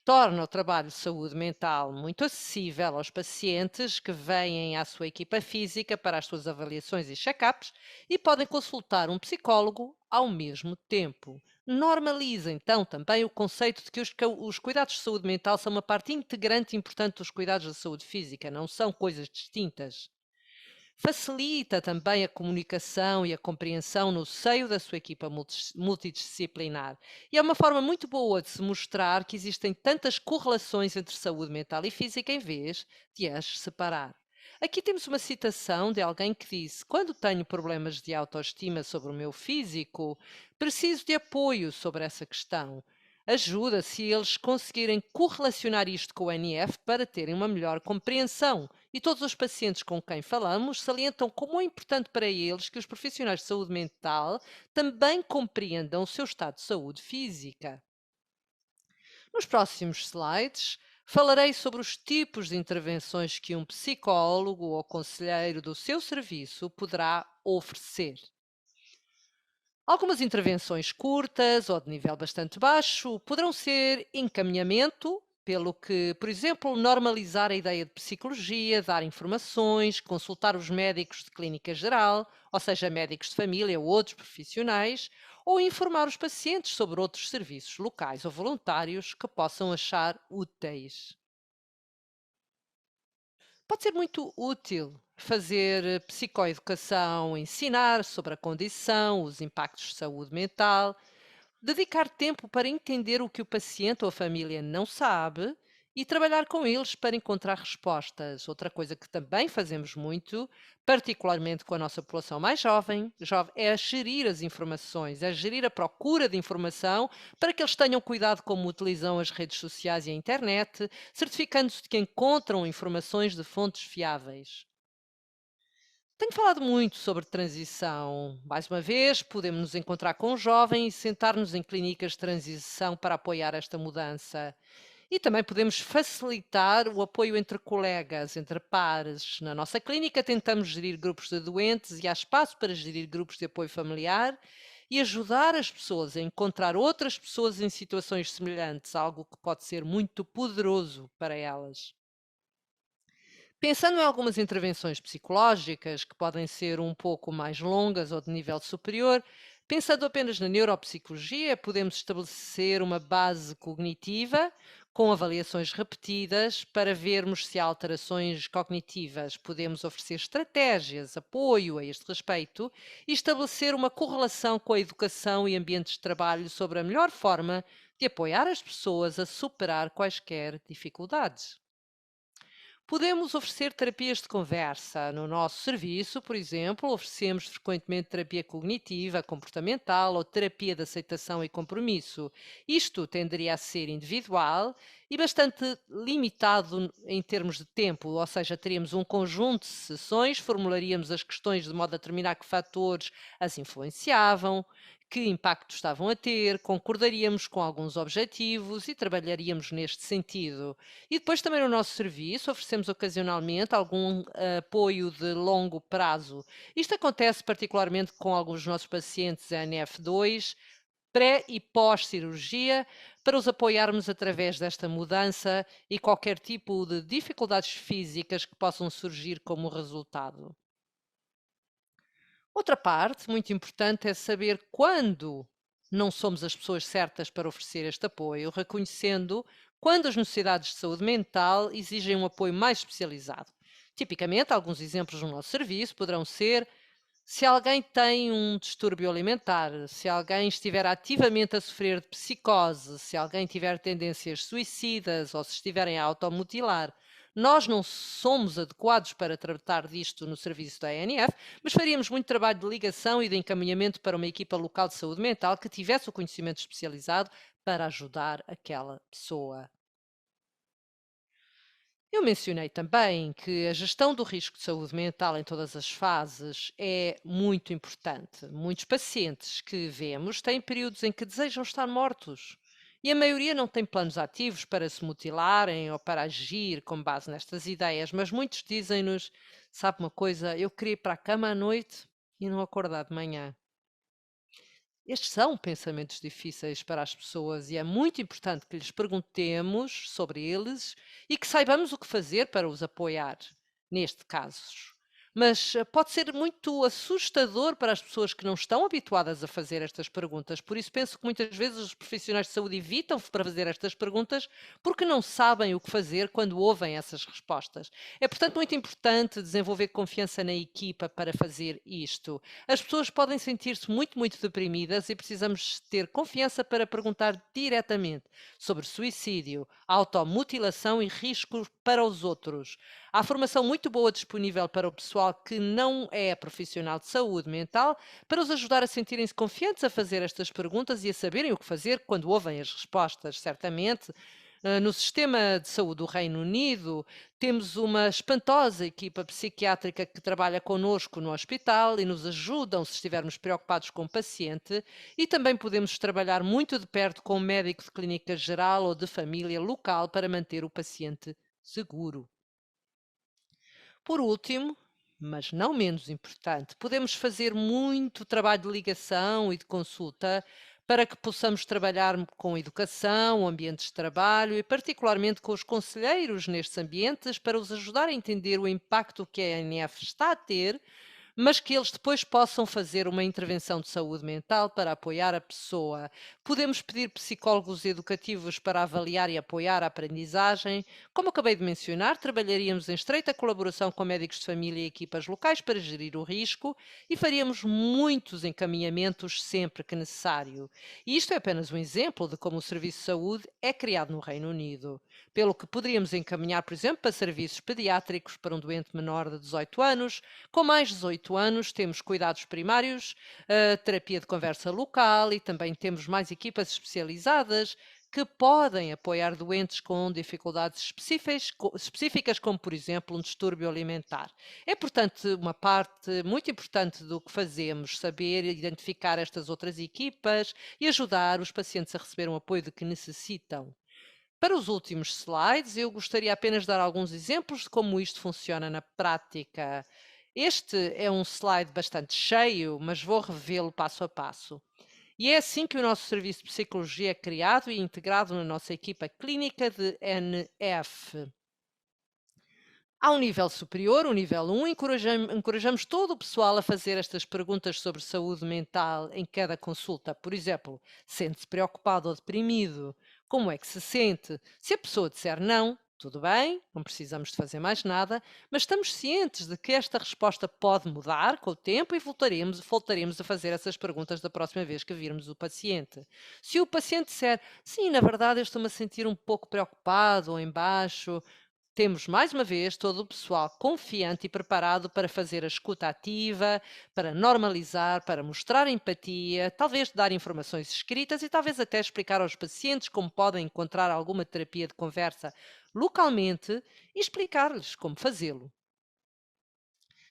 Torna o trabalho de saúde mental muito acessível aos pacientes que vêm à sua equipa física para as suas avaliações e check-ups e podem consultar um psicólogo ao mesmo tempo. Normaliza então também o conceito de que os cuidados de saúde mental são uma parte integrante e importante dos cuidados da saúde física, não são coisas distintas. Facilita também a comunicação e a compreensão no seio da sua equipa multidisciplinar. E é uma forma muito boa de se mostrar que existem tantas correlações entre saúde mental e física em vez de as separar. Aqui temos uma citação de alguém que disse: Quando tenho problemas de autoestima sobre o meu físico, preciso de apoio sobre essa questão. Ajuda se eles conseguirem correlacionar isto com o NF para terem uma melhor compreensão. E todos os pacientes com quem falamos salientam como é importante para eles que os profissionais de saúde mental também compreendam o seu estado de saúde física. Nos próximos slides, falarei sobre os tipos de intervenções que um psicólogo ou conselheiro do seu serviço poderá oferecer. Algumas intervenções curtas ou de nível bastante baixo poderão ser encaminhamento, pelo que, por exemplo, normalizar a ideia de psicologia, dar informações, consultar os médicos de clínica geral, ou seja, médicos de família ou outros profissionais, ou informar os pacientes sobre outros serviços locais ou voluntários que possam achar úteis. Pode ser muito útil fazer psicoeducação, ensinar sobre a condição, os impactos de saúde mental, dedicar tempo para entender o que o paciente ou a família não sabe e trabalhar com eles para encontrar respostas. Outra coisa que também fazemos muito, particularmente com a nossa população mais jovem, é a gerir as informações, é gerir a procura de informação para que eles tenham cuidado como utilizam as redes sociais e a internet, certificando-se de que encontram informações de fontes fiáveis. Tenho falado muito sobre transição. Mais uma vez, podemos nos encontrar com jovens e sentar-nos em clínicas de transição para apoiar esta mudança. E também podemos facilitar o apoio entre colegas, entre pares. Na nossa clínica, tentamos gerir grupos de doentes e há espaço para gerir grupos de apoio familiar e ajudar as pessoas a encontrar outras pessoas em situações semelhantes, algo que pode ser muito poderoso para elas. Pensando em algumas intervenções psicológicas, que podem ser um pouco mais longas ou de nível superior, pensando apenas na neuropsicologia, podemos estabelecer uma base cognitiva com avaliações repetidas para vermos se há alterações cognitivas. Podemos oferecer estratégias, apoio a este respeito e estabelecer uma correlação com a educação e ambientes de trabalho sobre a melhor forma de apoiar as pessoas a superar quaisquer dificuldades. Podemos oferecer terapias de conversa. No nosso serviço, por exemplo, oferecemos frequentemente terapia cognitiva, comportamental ou terapia de aceitação e compromisso. Isto tenderia a ser individual e bastante limitado em termos de tempo, ou seja, teríamos um conjunto de sessões, formularíamos as questões de modo a determinar que fatores as influenciavam, que impacto estavam a ter, concordaríamos com alguns objetivos e trabalharíamos neste sentido. E depois também no nosso serviço oferecemos ocasionalmente algum apoio de longo prazo. Isto acontece particularmente com alguns dos nossos pacientes NF2, pré e pós-cirurgia, para os apoiarmos através desta mudança e qualquer tipo de dificuldades físicas que possam surgir como resultado. Outra parte muito importante é saber quando não somos as pessoas certas para oferecer este apoio, reconhecendo quando as necessidades de saúde mental exigem um apoio mais especializado. Tipicamente, alguns exemplos no nosso serviço poderão ser se alguém tem um distúrbio alimentar, se alguém estiver ativamente a sofrer de psicose, se alguém tiver tendências suicidas ou se estiverem a automutilar. Nós não somos adequados para tratar disto no serviço da ANF, mas faríamos muito trabalho de ligação e de encaminhamento para uma equipa local de saúde mental que tivesse o conhecimento especializado para ajudar aquela pessoa. Eu mencionei também que a gestão do risco de saúde mental em todas as fases é muito importante. Muitos pacientes que vemos têm períodos em que desejam estar mortos. E a maioria não tem planos ativos para se mutilarem ou para agir com base nestas ideias, mas muitos dizem-nos: sabe uma coisa, eu queria ir para a cama à noite e não acordar de manhã. Estes são pensamentos difíceis para as pessoas e é muito importante que lhes perguntemos sobre eles e que saibamos o que fazer para os apoiar, neste caso. Mas pode ser muito assustador para as pessoas que não estão habituadas a fazer estas perguntas. Por isso, penso que muitas vezes os profissionais de saúde evitam para fazer estas perguntas porque não sabem o que fazer quando ouvem essas respostas. É, portanto, muito importante desenvolver confiança na equipa para fazer isto. As pessoas podem sentir-se muito, muito deprimidas e precisamos ter confiança para perguntar diretamente sobre suicídio, automutilação e riscos para os outros. Há formação muito boa disponível para o pessoal que não é profissional de saúde mental para os ajudar a sentirem-se confiantes a fazer estas perguntas e a saberem o que fazer quando ouvem as respostas. Certamente, no sistema de saúde do Reino Unido, temos uma espantosa equipa psiquiátrica que trabalha connosco no hospital e nos ajudam se estivermos preocupados com o paciente, e também podemos trabalhar muito de perto com um médico de clínica geral ou de família local para manter o paciente seguro. Por último, mas não menos importante, podemos fazer muito trabalho de ligação e de consulta para que possamos trabalhar com educação, ambientes de trabalho e particularmente com os conselheiros nestes ambientes para os ajudar a entender o impacto que a ANF está a ter, mas que eles depois possam fazer uma intervenção de saúde mental para apoiar a pessoa. Podemos pedir psicólogos educativos para avaliar e apoiar a aprendizagem. Como acabei de mencionar, trabalharíamos em estreita colaboração com médicos de família e equipas locais para gerir o risco e faríamos muitos encaminhamentos sempre que necessário. E isto é apenas um exemplo de como o Serviço de Saúde é criado no Reino Unido, pelo que poderíamos encaminhar, por exemplo, para serviços pediátricos para um doente menor de 18 anos. Com mais de 18 anos, temos cuidados primários, terapia de conversa local e também temos mais equipas especializadas que podem apoiar doentes com dificuldades específicas, como, por exemplo, um distúrbio alimentar. É, portanto, uma parte muito importante do que fazemos, saber identificar estas outras equipas e ajudar os pacientes a receber um apoio de que necessitam. Para os últimos slides, eu gostaria apenas de dar alguns exemplos de como isto funciona na prática. Este é um slide bastante cheio, mas vou revê-lo passo a passo. E é assim que o nosso serviço de psicologia é criado e integrado na nossa equipa clínica de NF. Há um nível superior, o nível 1, encorajamos todo o pessoal a fazer estas perguntas sobre saúde mental em cada consulta. Por exemplo, sente-se preocupado ou deprimido? Como é que se sente? Se a pessoa disser não, tudo bem, não precisamos de fazer mais nada, mas estamos cientes de que esta resposta pode mudar com o tempo e voltaremos a fazer essas perguntas da próxima vez que virmos o paciente. Se o paciente disser, sim, na verdade eu estou-me a sentir um pouco preocupado ou em baixo, Temos, mais uma vez, todo o pessoal confiante e preparado para fazer a escuta ativa, para normalizar, para mostrar empatia, talvez dar informações escritas e talvez até explicar aos pacientes como podem encontrar alguma terapia de conversa localmente e explicar-lhes como fazê-lo.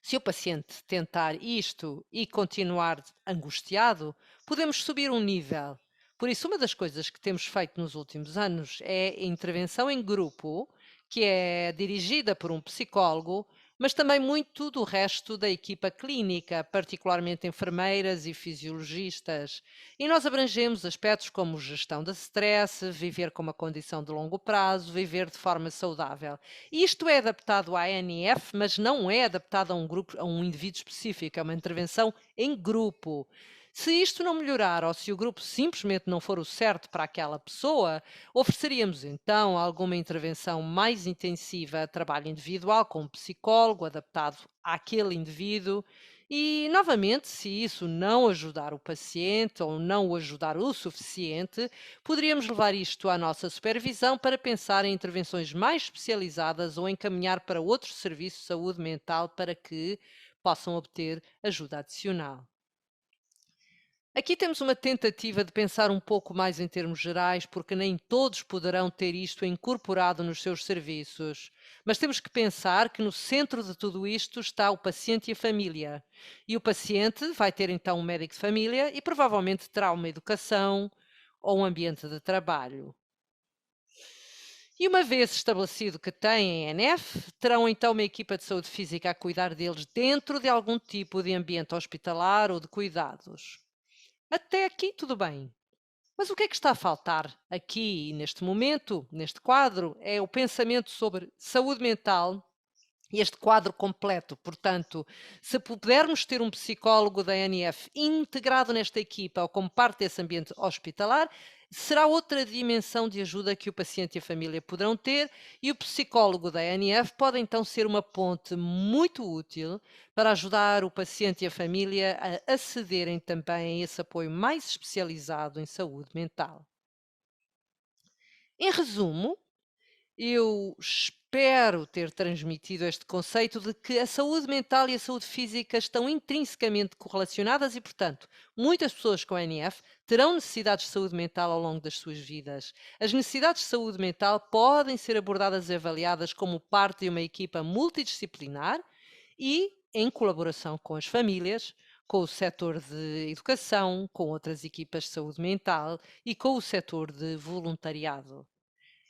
Se o paciente tentar isto e continuar angustiado, podemos subir um nível. Por isso, uma das coisas que temos feito nos últimos anos é a intervenção em grupo, que é dirigida por um psicólogo, mas também muito do resto da equipa clínica, particularmente enfermeiras e fisiologistas. E nós abrangemos aspectos como gestão de stress, viver com uma condição de longo prazo, viver de forma saudável. Isto é adaptado à ANF, mas não é adaptado a um grupo, a um indivíduo específico, é uma intervenção em grupo. Se isto não melhorar ou se o grupo simplesmente não for o certo para aquela pessoa, ofereceríamos então alguma intervenção mais intensiva, trabalho individual com um psicólogo adaptado àquele indivíduo. E, novamente, se isso não ajudar o paciente ou não o ajudar o suficiente, poderíamos levar isto à nossa supervisão para pensar em intervenções mais especializadas ou encaminhar para outro serviço de saúde mental para que possam obter ajuda adicional. Aqui temos uma tentativa de pensar um pouco mais em termos gerais, porque nem todos poderão ter isto incorporado nos seus serviços. Mas temos que pensar que no centro de tudo isto está o paciente e a família. E o paciente vai ter então um médico de família e provavelmente terá uma educação ou um ambiente de trabalho. E uma vez estabelecido que têm ENF, terão então uma equipa de saúde física a cuidar deles dentro de algum tipo de ambiente hospitalar ou de cuidados. Até aqui tudo bem. Mas o que é que está a faltar aqui, neste momento, neste quadro, é o pensamento sobre saúde mental e este quadro completo. Portanto, se pudermos ter um psicólogo da ANF integrado nesta equipa ou como parte desse ambiente hospitalar, será outra dimensão de ajuda que o paciente e a família poderão ter, e o psicólogo da ANF pode então ser uma ponte muito útil para ajudar o paciente e a família a acederem também a esse apoio mais especializado em saúde mental. Em resumo, eu espero ter transmitido este conceito de que a saúde mental e a saúde física estão intrinsecamente correlacionadas e, portanto, muitas pessoas com NF terão necessidades de saúde mental ao longo das suas vidas. As necessidades de saúde mental podem ser abordadas e avaliadas como parte de uma equipa multidisciplinar e em colaboração com as famílias, com o setor de educação, com outras equipas de saúde mental e com o setor de voluntariado.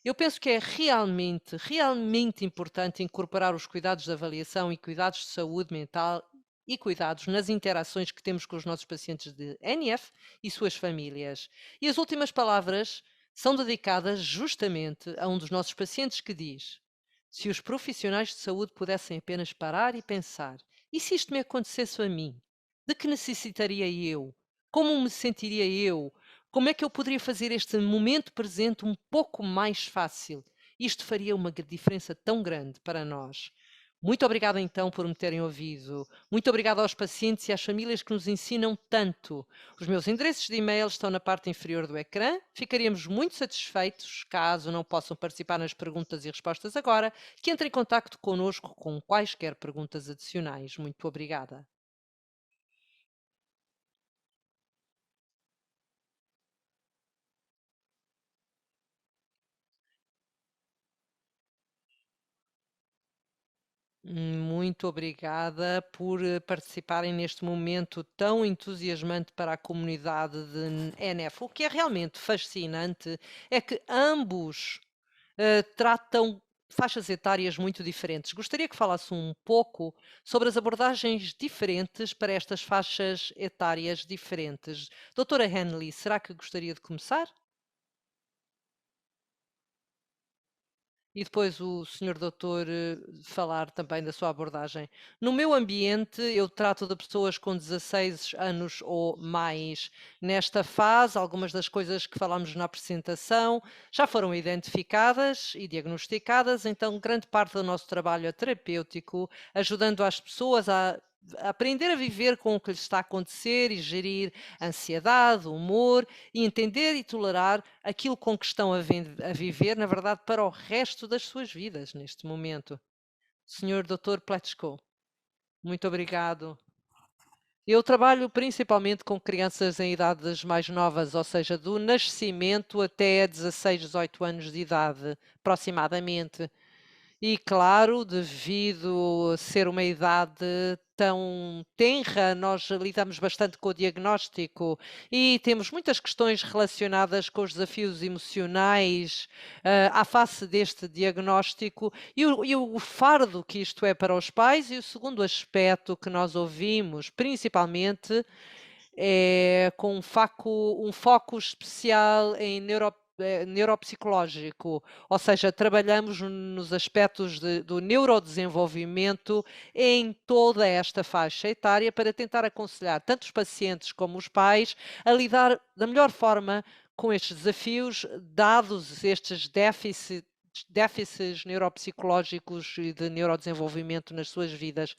Eu penso que é realmente importante incorporar os cuidados de avaliação e cuidados de saúde mental e cuidados nas interações que temos com os nossos pacientes de NF e suas famílias. E as últimas palavras são dedicadas justamente a um dos nossos pacientes que diz: se os profissionais de saúde pudessem apenas parar e pensar, e se isto me acontecesse a mim? De que necessitaria eu? Como me sentiria eu? Como é que eu poderia fazer este momento presente um pouco mais fácil? Isto faria uma diferença tão grande para nós. Muito obrigada então por me terem ouvido. Muito obrigada aos pacientes e às famílias que nos ensinam tanto. Os meus endereços de e-mail estão na parte inferior do ecrã. Ficaríamos muito satisfeitos, caso não possam participar nas perguntas e respostas agora, que entrem em contacto connosco com quaisquer perguntas adicionais. Muito obrigada. Muito obrigada por participarem neste momento tão entusiasmante para a comunidade de NF. O que é realmente fascinante é que ambos tratam faixas etárias muito diferentes. Gostaria que falasse um pouco sobre as abordagens diferentes para estas faixas etárias diferentes. Doutora Henley, será que gostaria de começar? E depois o senhor doutor falar também da sua abordagem. No meu ambiente, eu trato de pessoas com 16 anos ou mais. Nesta fase, algumas das coisas que falamos na apresentação já foram identificadas e diagnosticadas, então grande parte do nosso trabalho é terapêutico, ajudando as pessoas a aprender a viver com o que lhe está a acontecer e gerir a ansiedade, o humor e entender e tolerar aquilo com que estão a viver, na verdade, para o resto das suas vidas neste momento. Senhor Dr. Pletchko, muito obrigado. Eu trabalho principalmente com crianças em idades mais novas, ou seja, do nascimento até 16, 18 anos de idade, aproximadamente. E claro, devido a ser uma idade tão tenra, nós lidamos bastante com o diagnóstico e temos muitas questões relacionadas com os desafios emocionais à face deste diagnóstico e o fardo que isto é para os pais. E o segundo aspecto que nós ouvimos, principalmente, é com um foco especial em neuropsicológico, ou seja, trabalhamos nos aspectos do neurodesenvolvimento em toda esta faixa etária para tentar aconselhar tanto os pacientes como os pais a lidar da melhor forma com estes desafios, dados estes déficits neuropsicológicos e de neurodesenvolvimento nas suas vidas.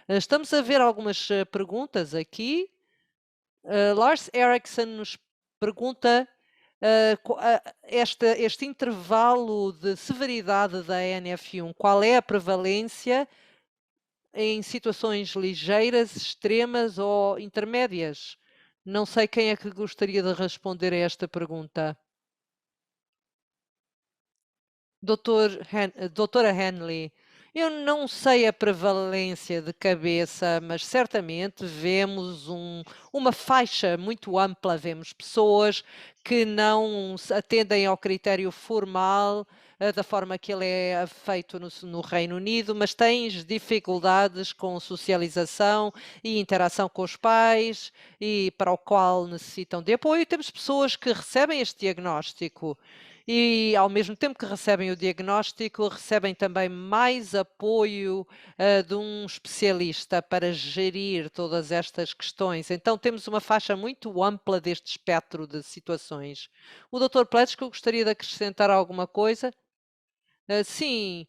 Estamos a ver algumas perguntas aqui. Lars Eriksson nos pergunta este intervalo de severidade da NF1, qual é a prevalência em situações ligeiras, extremas ou intermédias? Não sei quem é que gostaria de responder a esta pergunta. Doutora Henley, eu não sei a prevalência de cabeça, mas certamente vemos uma faixa muito ampla. Vemos pessoas que não atendem ao critério formal da forma que ele é feito no Reino Unido, mas têm dificuldades com socialização e interação com os pais e para o qual necessitam de apoio. Temos pessoas que recebem este diagnóstico e, ao mesmo tempo que recebem o diagnóstico, recebem também mais apoio de um especialista para gerir todas estas questões. Então, temos uma faixa muito ampla deste espectro de situações. O Dr. Pletchko gostaria de acrescentar alguma coisa? Sim.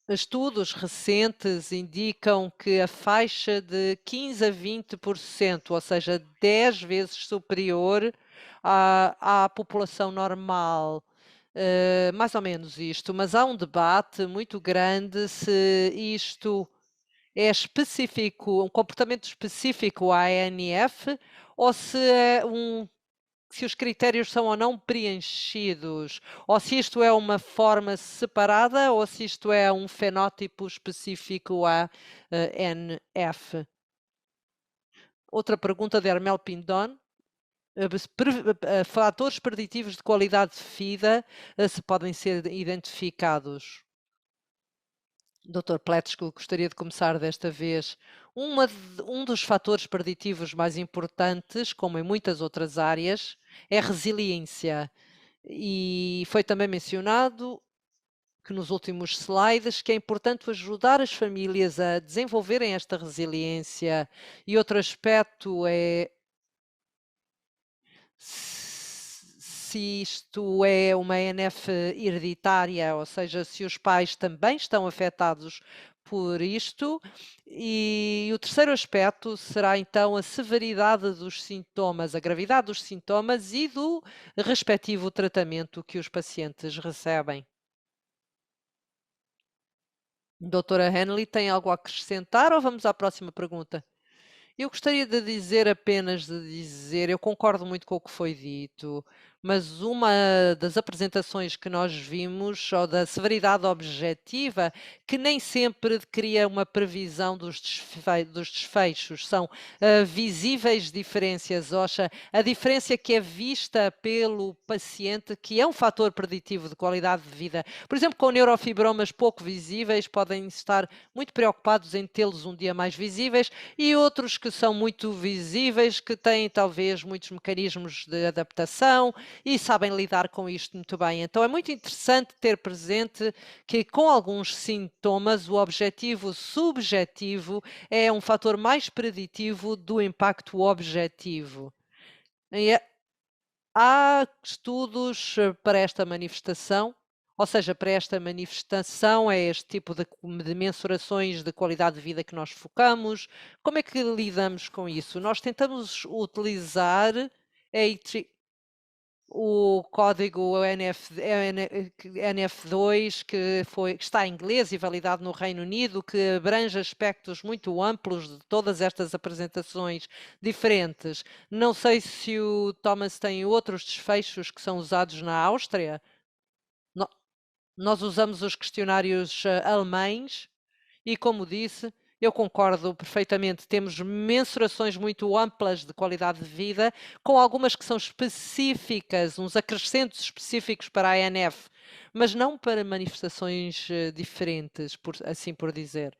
Estudos recentes indicam que a faixa de 15 a 20%, ou seja, 10 vezes superior à população normal, mais ou menos isto, mas há um debate muito grande se isto é específico, um comportamento específico à ANF ou se é se os critérios são ou não preenchidos, ou se isto é uma forma separada, ou se isto é um fenótipo específico à NF. Outra pergunta de Armel Pindon. Fatores preditivos de qualidade de vida se podem ser identificados. Dr. Pletchko, gostaria de começar desta vez. Um dos fatores preditivos mais importantes, como em muitas outras áreas, é a resiliência. E foi também mencionado que nos últimos slides que é importante ajudar as famílias a desenvolverem esta resiliência. E outro aspecto é se isto é uma NF hereditária, ou seja, se os pais também estão afetados por isto. E o terceiro aspecto será então a severidade dos sintomas, a gravidade dos sintomas e do respectivo tratamento que os pacientes recebem. Doutora Henley, tem algo a acrescentar ou vamos à próxima pergunta? Eu gostaria de dizer apenas eu concordo muito com o que foi dito, mas uma das apresentações que nós vimos, ou da severidade objetiva, que nem sempre cria uma previsão dos desfechos, são visíveis diferenças, ou seja, a diferença que é vista pelo paciente, que é um fator preditivo de qualidade de vida. Por exemplo, com neurofibromas pouco visíveis, podem estar muito preocupados em tê-los um dia mais visíveis, e outros que são muito visíveis, que têm talvez muitos mecanismos de adaptação e sabem lidar com isto muito bem. Então é muito interessante ter presente que com alguns sintomas o objetivo subjetivo é um fator mais preditivo do impacto objetivo. Há estudos para esta manifestação, Ou seja, para esta manifestação é este tipo de mensurações de qualidade de vida que nós focamos. Como é que lidamos com isso? Nós tentamos utilizar o código NF2, que está em inglês e validado no Reino Unido, que abrange aspectos muito amplos de todas estas apresentações diferentes. Não sei se o Thomas tem outros desfechos que são usados na Áustria. Nós usamos os questionários alemães e, como disse, eu concordo perfeitamente. Temos mensurações muito amplas de qualidade de vida, com algumas que são específicas, uns acrescentos específicos para a ANF, mas não para manifestações diferentes, assim por dizer.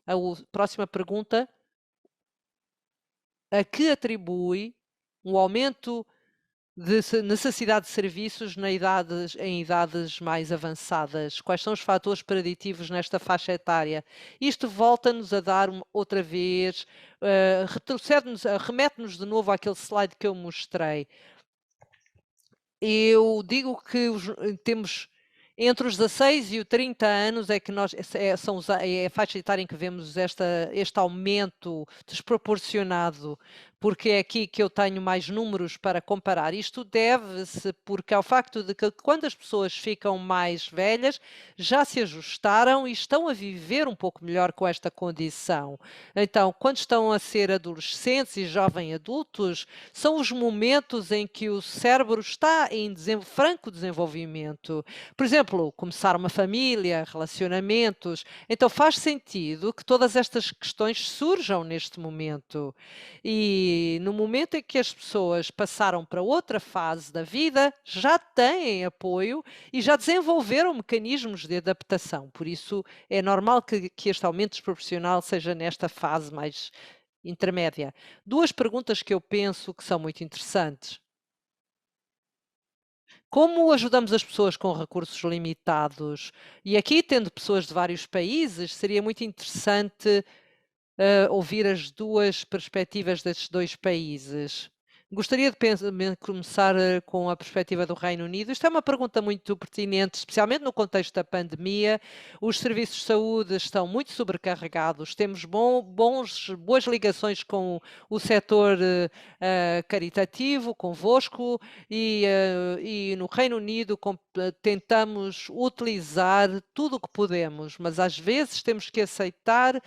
A próxima pergunta: a que atribui um aumento de necessidade de serviços em idades mais avançadas? Quais são os fatores preditivos nesta faixa etária? Isto volta-nos a dar outra vez, remete-nos de novo àquele slide que eu mostrei. Eu digo que temos entre os 16 e os 30 anos é que é a faixa etária em que vemos este aumento desproporcionado, porque é aqui que eu tenho mais números para comparar. Isto deve-se porque ao facto de que quando as pessoas ficam mais velhas, já se ajustaram e estão a viver um pouco melhor com esta condição. Então, quando estão a ser adolescentes e jovens adultos, são os momentos em que o cérebro está em franco desenvolvimento. Por exemplo, começar uma família, relacionamentos. Então faz sentido que todas estas questões surjam neste momento. E no momento em que as pessoas passaram para outra fase da vida, já têm apoio e já desenvolveram mecanismos de adaptação. Por isso é normal que este aumento desproporcional seja nesta fase mais intermédia. Duas perguntas que eu penso que são muito interessantes. Como ajudamos as pessoas com recursos limitados? E aqui, tendo pessoas de vários países, seria muito interessante ouvir as duas perspectivas destes dois países. Gostaria de começar com a perspectiva do Reino Unido. Isto é uma pergunta muito pertinente, especialmente no contexto da pandemia. Os serviços de saúde estão muito sobrecarregados. Temos boas ligações com o setor caritativo, convosco, e no Reino Unido tentamos utilizar tudo o que podemos, mas às vezes temos que aceitar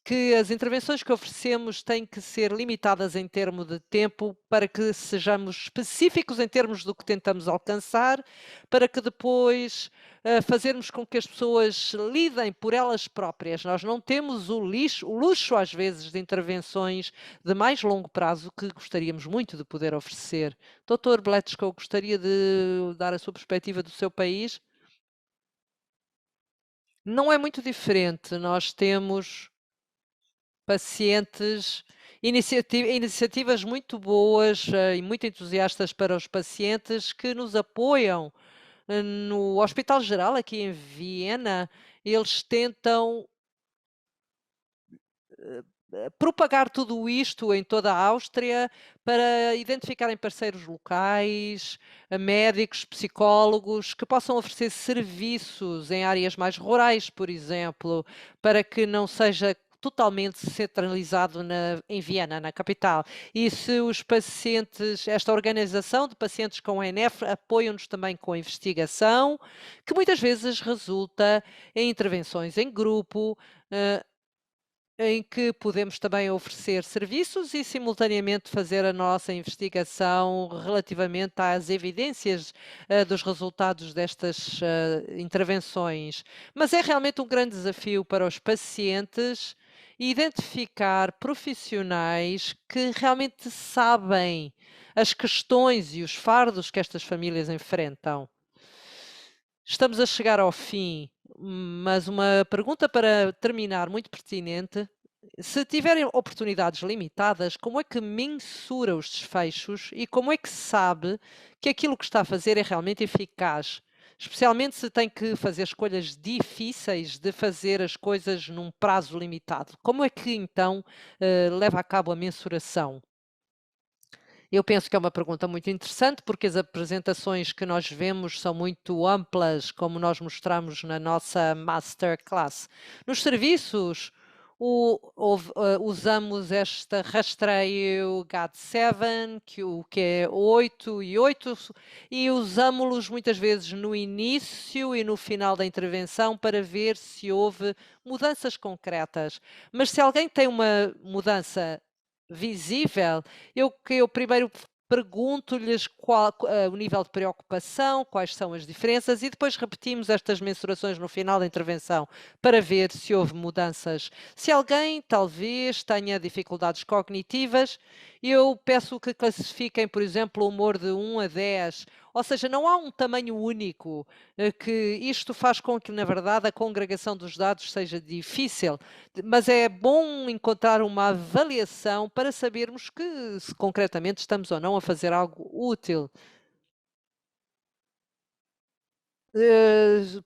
que as intervenções que oferecemos têm que ser limitadas em termos de tempo para que sejamos específicos em termos do que tentamos alcançar, para que depois fazermos com que as pessoas lidem por elas próprias. Nós não temos o luxo às vezes de intervenções de mais longo prazo que gostaríamos muito de poder oferecer. Dr. Bletchko, gostaria de dar a sua perspectiva do seu país? Não é muito diferente. Nós temos pacientes, iniciativas muito boas e muito entusiastas para os pacientes que nos apoiam. No Hospital Geral, aqui em Viena, eles tentam propagar tudo isto em toda a Áustria para identificarem parceiros locais, médicos, psicólogos, que possam oferecer serviços em áreas mais rurais, por exemplo, para que não seja totalmente centralizado em Viena, na capital. E se os pacientes, esta organização de pacientes com ENF apoiam-nos também com a investigação, que muitas vezes resulta em intervenções em grupo, em que podemos também oferecer serviços e simultaneamente fazer a nossa investigação relativamente às evidências dos resultados destas intervenções. Mas é realmente um grande desafio para os pacientes identificar profissionais que realmente sabem as questões e os fardos que estas famílias enfrentam. Estamos a chegar ao fim, mas uma pergunta para terminar muito pertinente. Se tiverem oportunidades limitadas, como é que mensura os desfechos e como é que sabe que aquilo que está a fazer é realmente eficaz? Especialmente se tem que fazer escolhas difíceis de fazer as coisas num prazo limitado. Como é que então leva a cabo a mensuração? Eu penso que é uma pergunta muito interessante, porque as apresentações que nós vemos são muito amplas, como nós mostramos na nossa masterclass. Nos serviços, usamos este rastreio GAT7, que é 8 e 8, e usamos-los muitas vezes no início e no final da intervenção para ver se houve mudanças concretas. Mas se alguém tem uma mudança visível, eu primeiro pergunto-lhes qual o nível de preocupação, quais são as diferenças, e depois repetimos estas mensurações no final da intervenção para ver se houve mudanças. Se alguém talvez tenha dificuldades cognitivas, eu peço que classifiquem, por exemplo, o humor de 1 a 10, ou seja, não há um tamanho único, que isto faz com que, na verdade, a congregação dos dados seja difícil, mas é bom encontrar uma avaliação para sabermos que se concretamente estamos ou não a fazer algo útil.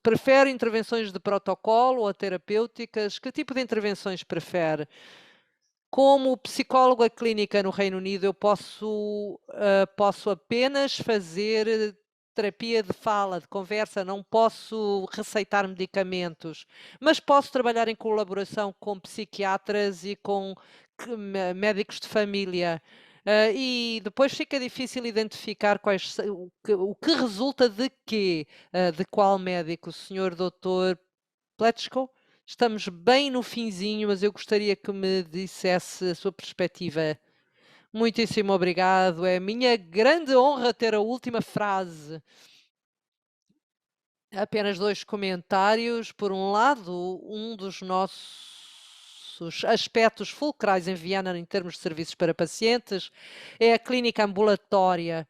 Prefere intervenções de protocolo ou terapêuticas? Que tipo de intervenções prefere? Como psicóloga clínica no Reino Unido, eu posso apenas fazer terapia de fala, de conversa, não posso receitar medicamentos, mas posso trabalhar em colaboração com psiquiatras e com médicos de família. E depois fica difícil identificar o que resulta de quê, de qual médico, o senhor doutor Pletchko? Estamos bem no finzinho, mas eu gostaria que me dissesse a sua perspectiva. Muitíssimo obrigado. É minha grande honra ter a última frase. Apenas 2 comentários. Por um lado, um dos nossos aspectos fulcrais em Viana, em termos de serviços para pacientes, é a clínica ambulatória,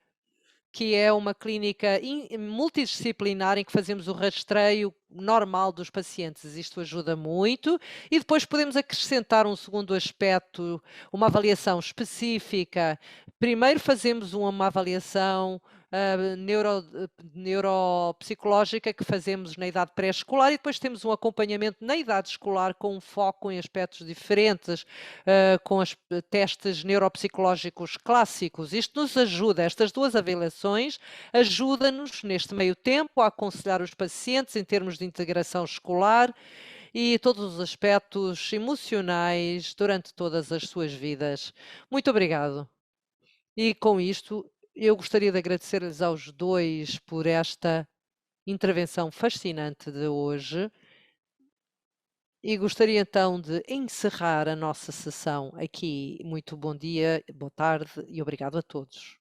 que é uma clínica multidisciplinar em que fazemos o rastreio normal dos pacientes. Isto ajuda muito. E depois podemos acrescentar um segundo aspecto, uma avaliação específica. Primeiro fazemos uma avaliação neuropsicológica que fazemos na idade pré-escolar e depois temos um acompanhamento na idade escolar com um foco em aspectos diferentes, com os testes neuropsicológicos clássicos. Isto nos ajuda, estas duas avaliações ajuda-nos neste meio tempo a aconselhar os pacientes em termos de integração escolar e todos os aspectos emocionais durante todas as suas vidas. Muito obrigado. E com isto, eu gostaria de agradecer-lhes aos dois por esta intervenção fascinante de hoje. E gostaria então de encerrar a nossa sessão aqui. Muito bom dia, boa tarde e obrigado a todos.